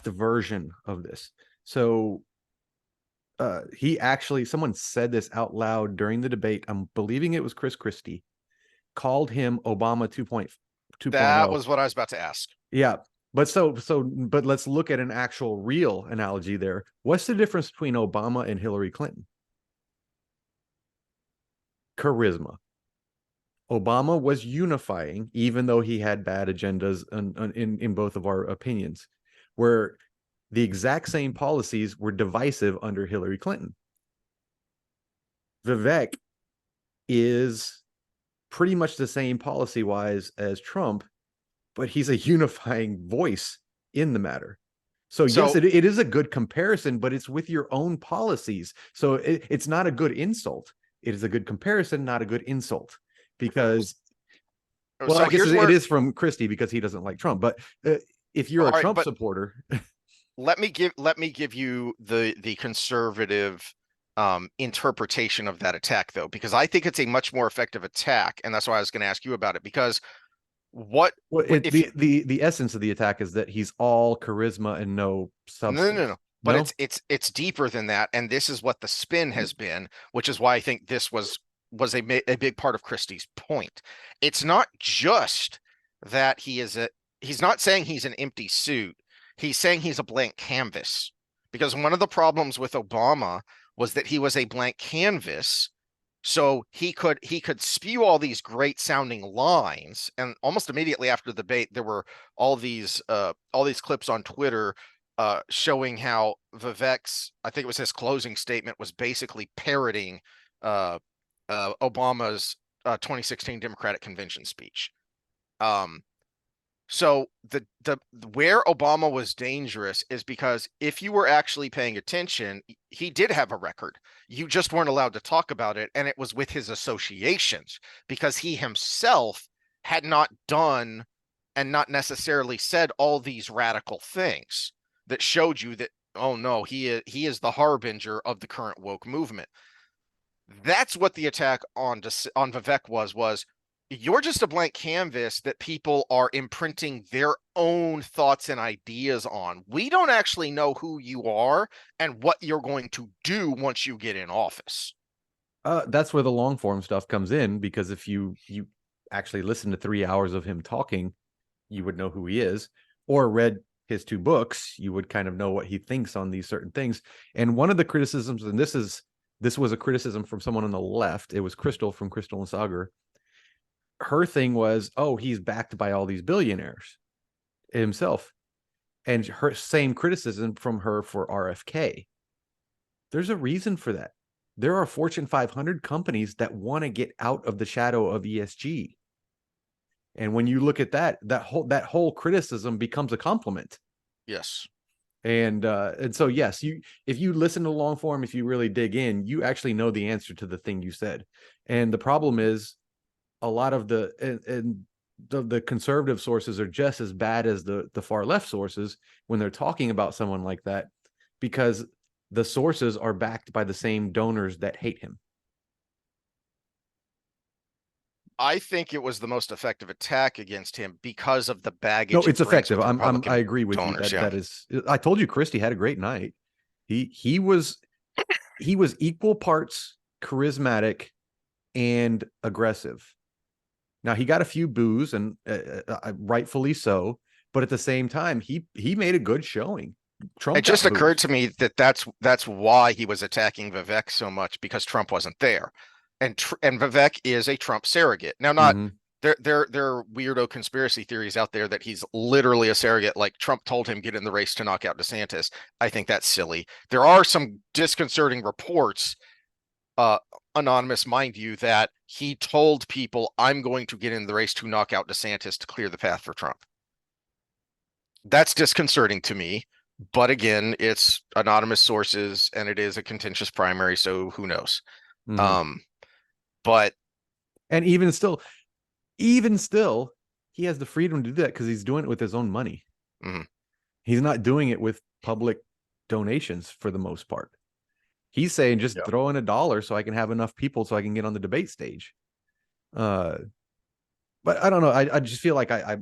version of this. So he actually someone said this out loud during the debate. I'm believing it was Chris Christie, called him Obama 2.0.
That was what I was about to ask.
Yeah. But let's look at an actual real analogy there. What's the difference between Obama and Hillary Clinton? Charisma. Obama was unifying, even though he had bad agendas in both of our opinions, where the exact same policies were divisive under Hillary Clinton. Vivek is pretty much the same policy wise as Trump, but he's a unifying voice in the matter. So yes,
So,
it is a good comparison, but it's with your own policies. So it's not a good insult. It is a good comparison, not a good insult. Because, well, I
so
guess
here's
it
where,
is from Christie because he doesn't like Trump. But if you're
all
a
right,
Trump
but
supporter,
let me give you the conservative interpretation of that attack, though, because I think it's a much more effective attack, and that's why I was going to ask you about it. Because what
well,
if you,
the essence of the attack is that he's all charisma and no
no, no,
substance.
no, but
No,
it's deeper than that, and this is what the spin has been, which is why I think this was a big part of Christie's point. It's not just that he's not saying he's an empty suit. He's saying he's a blank canvas. Because one of the problems with Obama was that he was a blank canvas, so he could spew all these great sounding lines, and almost immediately after the debate there were all these clips on Twitter showing how Vivek's, I think it was his closing statement, was basically parroting uh, Obama's 2016 Democratic Convention speech. Um, so the where Obama was dangerous is because if you were actually paying attention, he did have a record. You just weren't allowed to talk about it, and it was with his associations because he himself had not done and not necessarily said all these radical things that showed you that, oh no, he is the harbinger of the current woke movement. That's what the attack on Vivek was you're just a blank canvas that people are imprinting their own thoughts and ideas on. We don't actually know who you are and what you're going to do once you get in office.
that's where the long form stuff comes in, because if you actually listen to 3 hours of him talking, you would know who he is, or read his 2 books, you would kind of know what he thinks on these certain things. And one of the criticisms, and this was a criticism from someone on the left, it was Crystal from Crystal and Sagar. Her thing was, oh, he's backed by all these billionaires himself. And her same criticism from her for RFK. There's a reason for that. There are Fortune 500 companies that want to get out of the shadow of ESG. And when you look at that whole criticism becomes a compliment.
Yes.
And so yes, if you listen to long form, if you really dig in, you actually know the answer to the thing you said. And the problem is a lot of the conservative sources are just as bad as the far left sources when they're talking about someone like that, because the sources are backed by the same donors that hate him.
I think it was the most effective attack against him because of the
No,
baggage
it's
it brings
effective.
with
I
Republican
agree with you
donors. Yeah.
that is. I told you Christie had a great night. He was equal parts charismatic and aggressive. Now he got a few boos, and rightfully so. But at the same time, he made a good showing.
It
Trump
just
got
occurred
boos.
to me that that's why he was attacking Vivek so much, because Trump wasn't there, and Vivek is a Trump surrogate. Now, not
Mm-hmm.
there are weirdo conspiracy theories out there that he's literally a surrogate, like Trump told him get in the race to knock out DeSantis. I think that's silly. There are some disconcerting reports, uh, anonymous, mind you, that he told people, "I'm going to get in the race to knock out DeSantis to clear the path for Trump." That's disconcerting to me. But again, it's anonymous sources and it is a contentious primary, so who knows?
Mm-hmm.
Um, but
And even still, he has the freedom to do that because he's doing it with his own money.
mhm.
He's not doing it with public donations for the most part. He's saying just
Yeah.
throw in $1 so I can have enough people so I can get on the debate stage. Uh, but I don't know. I just feel like I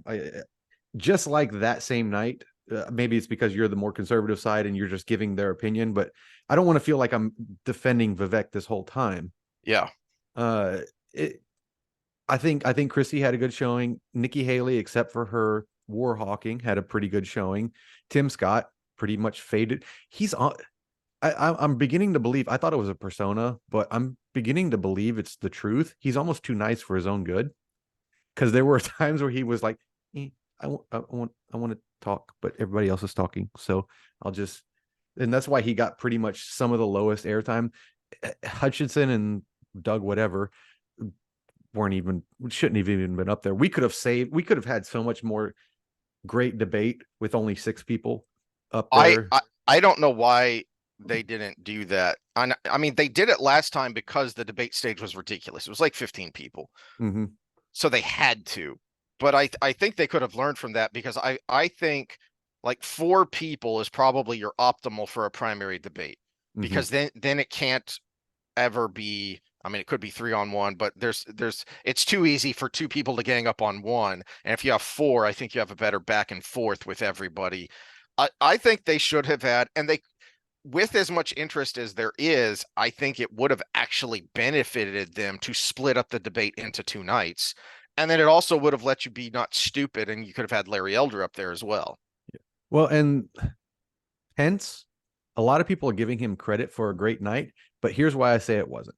just like that same night. Maybe it's because you're the more conservative side and you're just giving their opinion, but I don't want to feel like I'm defending Vivek this whole time.
Yeah.
Uh, it, I think Christie had a good showing. Nikki Haley, except for her war hawking, had a pretty good showing. Tim Scott pretty much faded. He's on. I'm beginning to believe. I thought it was a persona, but I'm beginning to believe it's the truth. He's almost too nice for his own good. Because there were times where he was like, I want to talk, but everybody else is talking, so I'll just. And that's why he got pretty much some of the lowest airtime. Hutchinson and Doug, whatever, shouldn't have even been up there. We could have had so much more great debate with only 6 people up
I,
there.
I I don't know why they didn't do that. I mean, they did it last time because the debate stage was ridiculous. It was like 15 people,
Mm-hmm.
so they had to. But I think they could have learned from that because I think like 4 people is probably your optimal for a primary debate
Mm-hmm.
because then it can't ever be. I mean, it could be 3-on-1, but it's too easy for 2 people to gang up on one. And if you have 4, I think you have a better back and forth with everybody. I think they should have had, and they, with as much interest as there is, I think it would have actually benefited them to split up the debate into 2 nights. And then it also would have let you be not stupid, and you could have had Larry Elder up there as well.
Well, and hence, a lot of people are giving him credit for a great night, but here's why I say it wasn't.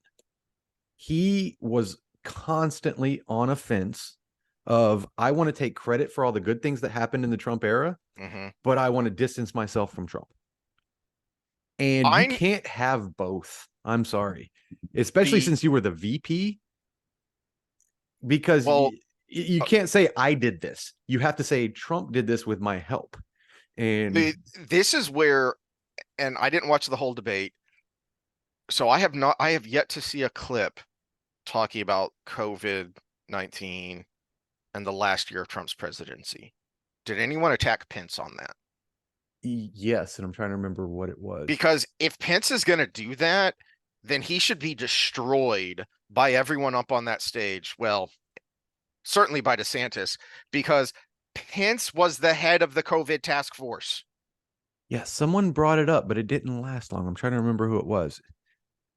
He was constantly on a fence of, I want to take credit for all the good things that happened in the Trump era,
Mm-hmm.
but I want to distance myself from Trump. And you
I
can't have both. I'm sorry, especially
the
since you were the VP, because
well,
you
uh,
can't say I did this. You have to say Trump did this with my help. And
the this is where, and I didn't watch the whole debate, so I have yet to see a clip talking about COVID-19 and the last year of Trump's presidency. Did anyone attack Pence on that?
yes, and I'm trying to remember what it was.
Because if Pence is going to do that, then he should be destroyed by everyone up on that stage. Well, certainly by DeSantis, because Pence was the head of the COVID task force.
Yeah, someone brought it up, but it didn't last long. I'm trying to remember who it was.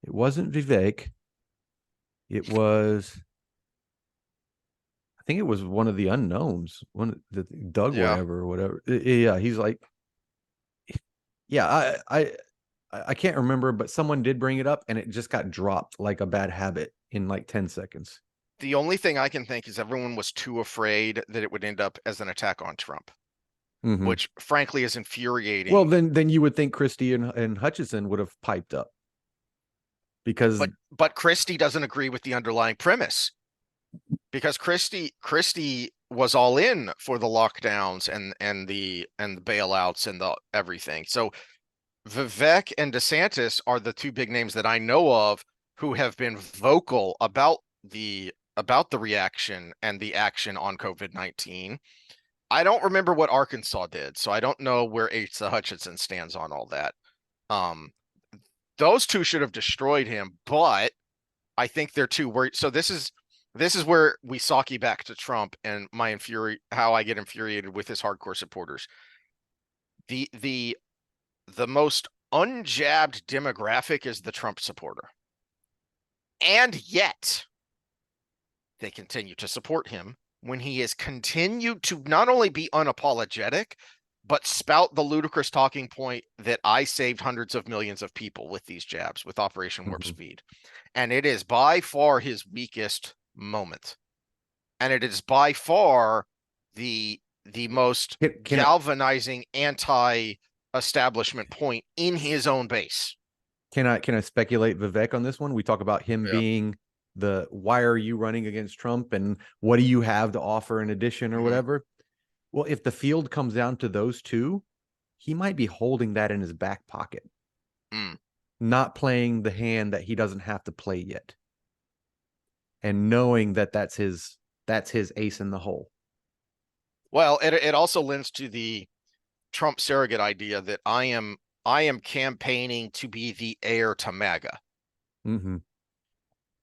It wasn't Vivek. It was, I think it was one of the unknowns, one the Doug
Yeah.
whatever or whatever. Yeah, he's like, yeah, I can't remember, but someone did bring it up, and it just got dropped like a bad habit in like 10 seconds.
The only thing I can think is everyone was too afraid that it would end up as an attack on Trump,
Mm-hmm.
which frankly is
Well,
infuriating.
then you would think Christie and Hutchison would have piped up because
But Christie doesn't agree with the underlying premise because Christie was all in for the lockdowns and the bailouts and the everything. So Vivek and DeSantis are the 2 big names that I know of who have been vocal about the reaction and the action on COVID-19. I don't remember what Arkansas did, so I don't know where Asa Hutchinson stands on all that. Um, those 2 should have destroyed him, but I think they're too worried. So this is where we Psaki back to Trump and how I get infuriated with his hardcore supporters. The most unjabbed demographic is the Trump supporter. And yet they continue to support him when he has continued to not only be unapologetic, but spout the ludicrous talking point that I saved hundreds of millions of people with these jabs, with Operation Warp
mm-hmm.
Speed. And it is by far his weakest moment. And it is by far the most
Can
galvanizing anti-establishment point in his own base.
can I speculate Vivek on this one? We talk about him
Yeah.
being the why are you running against Trump and what do you have to offer in addition or
Mm-hmm.
whatever. Well, if the field comes down to those 2, he might be holding that in his back pocket,
Mm.
not playing the hand that he doesn't have to play yet, and knowing that that's his ace in the hole.
Well, it also lends to the Trump surrogate idea that I am campaigning to be the heir to MAGA,
Mm-hmm.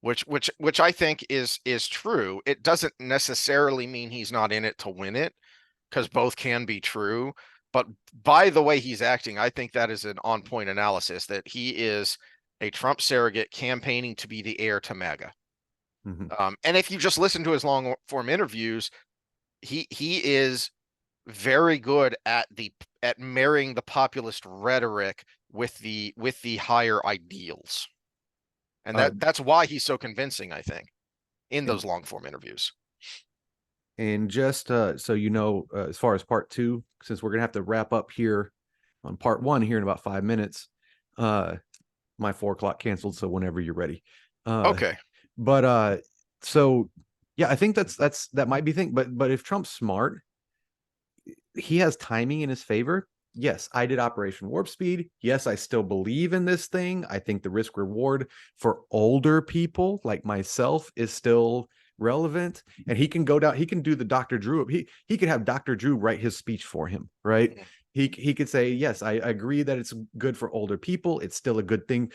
which I think is true. It doesn't necessarily mean he's not in it to win it, because both can be true. But by the way he's acting, I think that is an on-point analysis that he is a Trump surrogate campaigning to be the heir to MAGA.
Mm-hmm.
And if you just listen to his long-form interviews, he is very good at marrying the populist rhetoric with the higher ideals. And
Uh,
that's why he's so convincing, I think, in
and
those long form interviews.
and just so you know, as far as part 2, since we're gonna have to wrap up here on part 1 here in about 5 minutes, my 4 o'clock canceled, so whenever you're ready. Uh,
Okay.
but so Yeah, I think that might be thing, but if Trump's smart, he has timing in his favor. Yes, I did Operation Warp Speed. Yes, I still believe in this thing. I think the risk reward for older people like myself is still relevant. And he can go down, he can do the Dr. Drew. He could have Dr. Drew write his speech for him, right? He could say, yes, I agree that it's good for older people. It's still a good thing,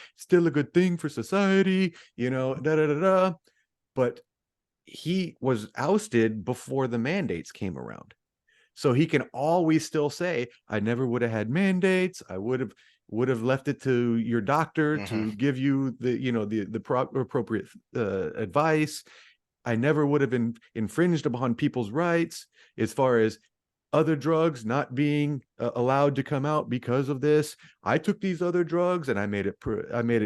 for society, da da da da. But he was ousted before the mandates came around. So he can always still say, I never would have had mandates. I would have left it to your doctor to give you the appropriate advice. I never would have infringed upon people's rights as far as other drugs not being allowed to come out because of this. I took these other drugs and I made it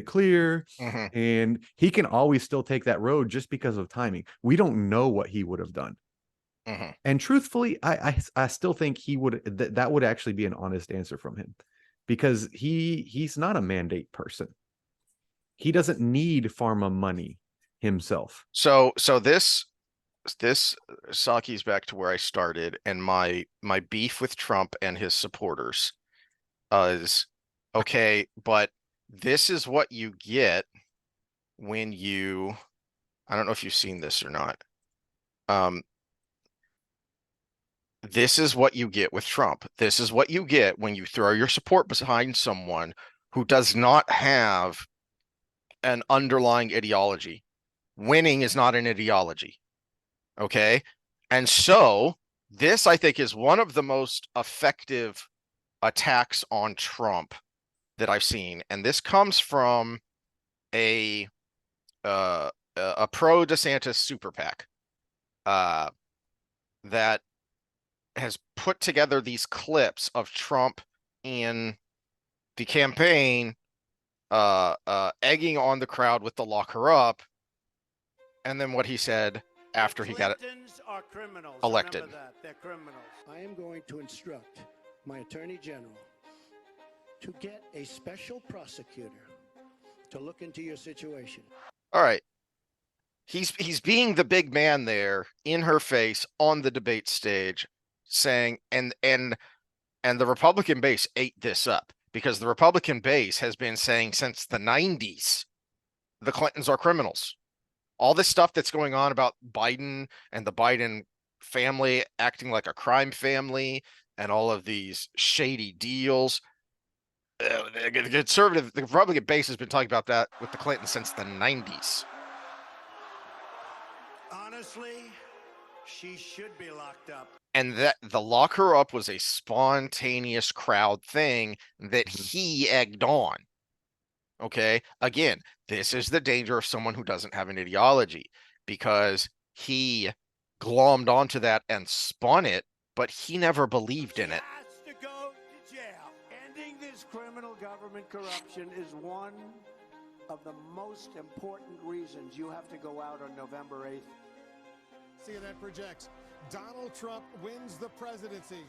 clear. And he can always still take that road just because of timing. We don't know what he would have done. And truthfully, I still think he would that would actually be an honest answer from him, because he's not a mandate person. He doesn't need pharma money himself.
So this Saki's back to where I started, and my beef with Trump and his supporters is okay, but this is what you get when you, I don't know if you've seen this or not. This is what you get with Trump. This is what you get when you throw your support behind someone who does not have an underlying ideology. Winning is not an ideology. Okay. And so this, I think, is one of the most effective attacks on Trump that I've seen. And this comes from a pro DeSantis super PAC that has put together these clips of Trump in the campaign, egging on the crowd with the lock her up, and then what he said after he got elected.
They're criminals. I am going to instruct my Attorney General to get a special prosecutor to look into your situation.
All right. He's being the big man there in her face on the debate stage, saying, and the Republican base ate this up, because the Republican base has been saying since the 90s the Clintons are criminals. All this stuff that's going on about Biden and the Biden family acting like a crime family and all of these shady deals. The Republican base has been talking about that with the Clintons since the 90s.
Honestly, she should be locked up.
And that the lock her up was a spontaneous crowd thing that he egged on. Okay. Again, this is the danger of someone who doesn't have an ideology, because he glommed onto that and spun it, but he never believed in it.
Has to go to jail. Ending this criminal government corruption is one of the most important reasons you have to go out on November 8th.
CNN projects Donald Trump wins the presidency.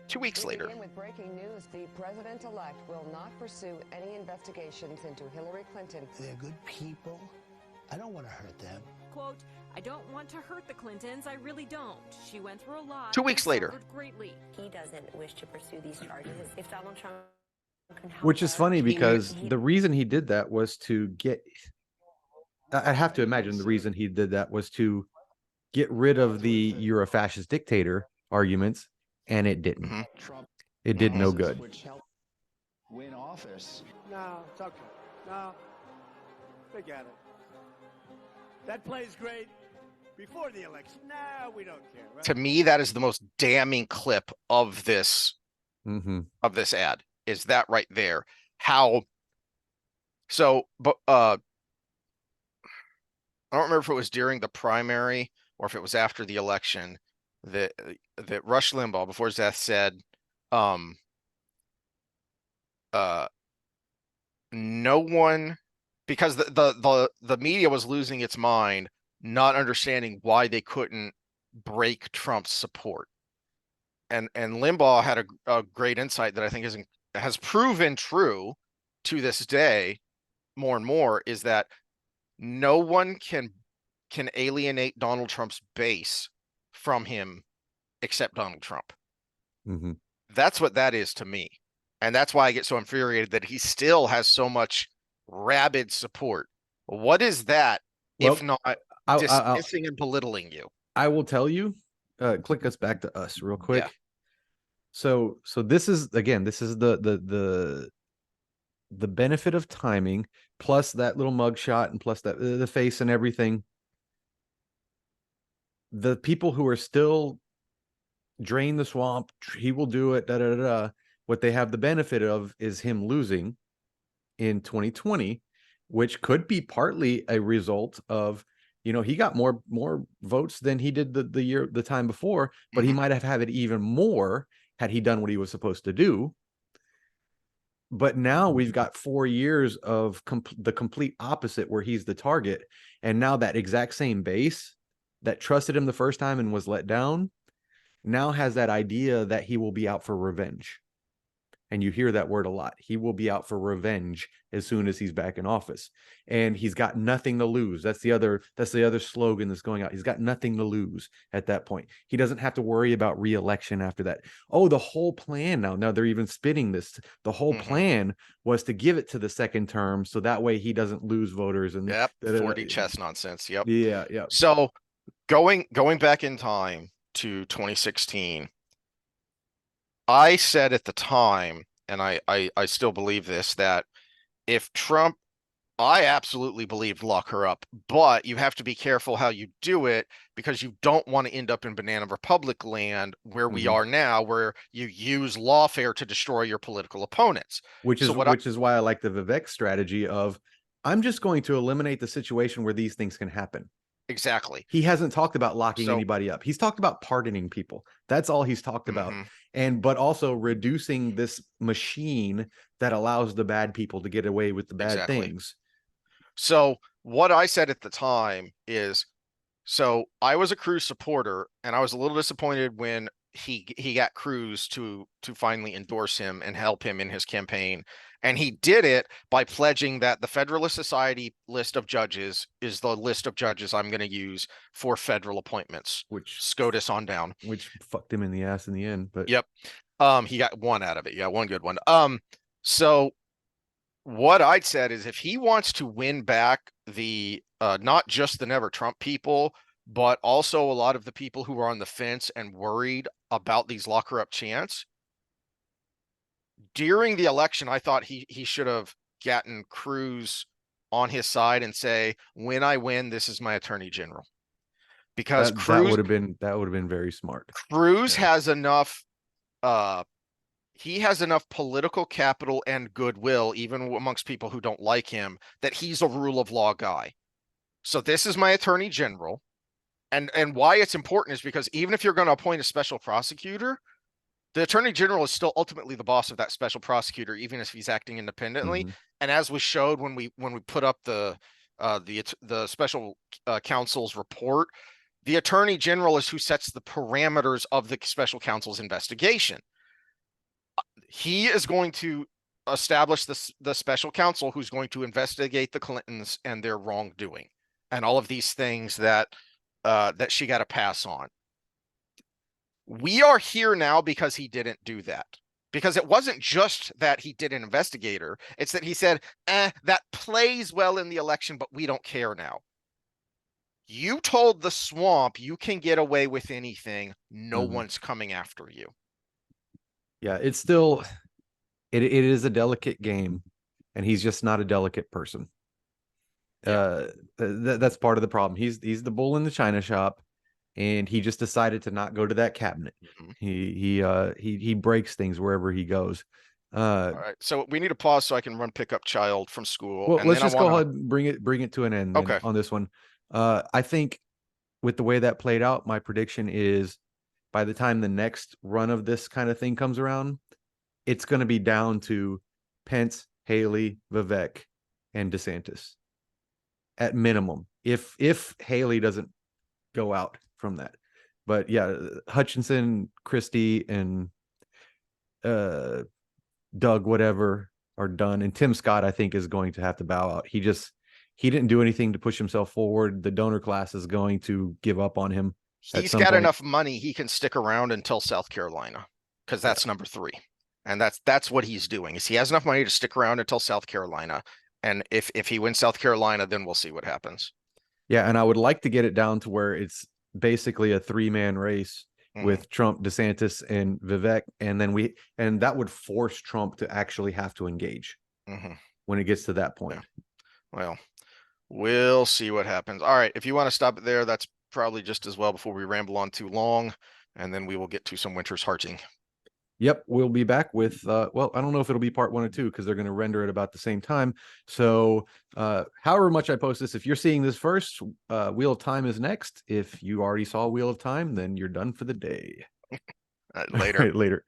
2 weeks later.
Begin with breaking news. The president-elect will not pursue any investigations into Hillary Clinton.
They're good people. I don't want to hurt them.
Quote, I don't want to hurt the Clintons. I really don't. She went through a lot.
2 weeks later.
Greatly.
He doesn't wish to pursue these charges. If Donald Trump can help
Which is
her,
funny, because the reason he did that was to get, I have to imagine the reason he did that was to get rid of the "you're a fascist dictator" arguments, and it didn't. It did no good.
Which helped win office.
No, it's okay. No, forget it. That plays great before the election. No, we don't care. Right?
To me, that is the most damning clip of this ad. Is that right there? How? So, but I don't remember if it was during the primary or if it was after the election that Rush Limbaugh, before his death, said, no one, because the media was losing its mind, not understanding why they couldn't break Trump's support. And Limbaugh had a great insight that I think has proven true to this day more and more, is that no one can can alienate Donald Trump's base from him except Donald Trump.
Mm-hmm.
That's what that is to me. And that's why I get so infuriated that he still has so much rabid support. What is that
Well,
if not
I'll,
dismissing and belittling you?
I will tell you. Click us back to us real quick.
Yeah.
So this is the benefit of timing, plus that little mugshot, and plus that the face and everything. The people who are still drain the swamp, he will do it. What they have the benefit of is him losing in 2020, which could be partly a result of, he got more votes than he did the time before, but he might have had it even more had he done what he was supposed to do. But now we've got 4 years of the complete opposite, where he's the target, and now that exact same base that trusted him the first time and was let down now has that idea that he will be out for revenge. And you hear that word a lot. He will be out for revenge as soon as he's back in office. And he's got nothing to lose. That's the other slogan that's going out. He's got nothing to lose at that point. He doesn't have to worry about re-election after that. Oh, the whole plan now they're even spinning this. The whole plan was to give it to the second term, so that way he doesn't lose voters. And
4D chess nonsense. Yep.
Yeah.
So going back in time to 2016, I said at the time, and I still believe this, that if Trump, I absolutely believed lock her up, but you have to be careful how you do it, because you don't want to end up in Banana Republic land where we are now, where you use lawfare to destroy your political opponents.
Which is why I like the Vivek strategy of, I'm just going to eliminate the situation where these things can happen.
Exactly.
He hasn't talked about locking anybody up. He's talked about pardoning people. That's all he's talked about. But also reducing this machine that allows the bad people to get away with the bad things.
So what I said at the time is, so I was a Cruz supporter, and I was a little disappointed when he got Cruz to finally endorse him and help him in his campaign. And he did it by pledging that the Federalist Society list of judges is the list of judges I'm going to use for federal appointments, which SCOTUS on down.
Which fucked him in the ass in the end. But
yep. He got one out of it. Yeah, one good one. So what I'd said is, if he wants to win back the not just the Never Trump people, but also a lot of the people who are on the fence and worried about these lock her up chants, during the election, I thought he should have gotten Cruz on his side and say, when I win, this is my attorney general. Because Cruz,
that would have been very smart.
Cruz has enough he has enough political capital and goodwill, even amongst people who don't like him, that he's a rule of law guy. So this is my attorney general. And why it's important is because even if you're going to appoint a special prosecutor, the attorney general is still ultimately the boss of that special prosecutor, even if he's acting independently. And as we showed when we put up the special counsel's report, the attorney general is who sets the parameters of the special counsel's investigation. He is going to establish the special counsel who's going to investigate the Clintons and their wrongdoing and all of these things that she got to pass on. We are here now because he didn't do that. Because it wasn't just that he did an investigator. It's that he said, that plays well in the election, but we don't care now. You told the swamp you can get away with anything. No one's coming after you.
Yeah, it's still, it is a delicate game, and he's just not a delicate person. That's part of the problem. He's the bull in the china shop. And he just decided to not go to that cabinet. He breaks things wherever he goes.
All right, so we need to pause so I can run pick up child from school.
Well, let's just go ahead and bring it to an end then on this one. I think with the way that played out, my prediction is by the time the next run of this kind of thing comes around, it's going to be down to Pence, Haley, Vivek, and DeSantis at minimum. If Haley doesn't go out from that. But yeah, Hutchinson, Christie, and Doug, whatever, are done. And Tim Scott, I think, is going to have to bow out. He he didn't do anything to push himself forward. The donor class is going to give up on him. At
He's
some
got
point.
enough money, he can stick around until South Carolina, because that's number 3. And that's what he's doing, is he has enough money to stick around until South Carolina. And if he wins South Carolina, then we'll see what happens.
Yeah, and I would like to get it down to where it's basically a 3-man race with Trump, DeSantis, and Vivek, and then that would force Trump to actually have to engage when it gets to that point.
Yeah. Well, we'll see what happens. All right, if you want to stop it there, that's probably just as well before we ramble on too long, and then we will get to some winter's hearting.
Yep, we'll be back with well, I don't know if it'll be part 1 or 2 because they're going to render it about the same time. So however much I post this, if you're seeing this first, Wheel of Time is next. If you already saw Wheel of Time, then you're done for the day.
Later.
All right, later.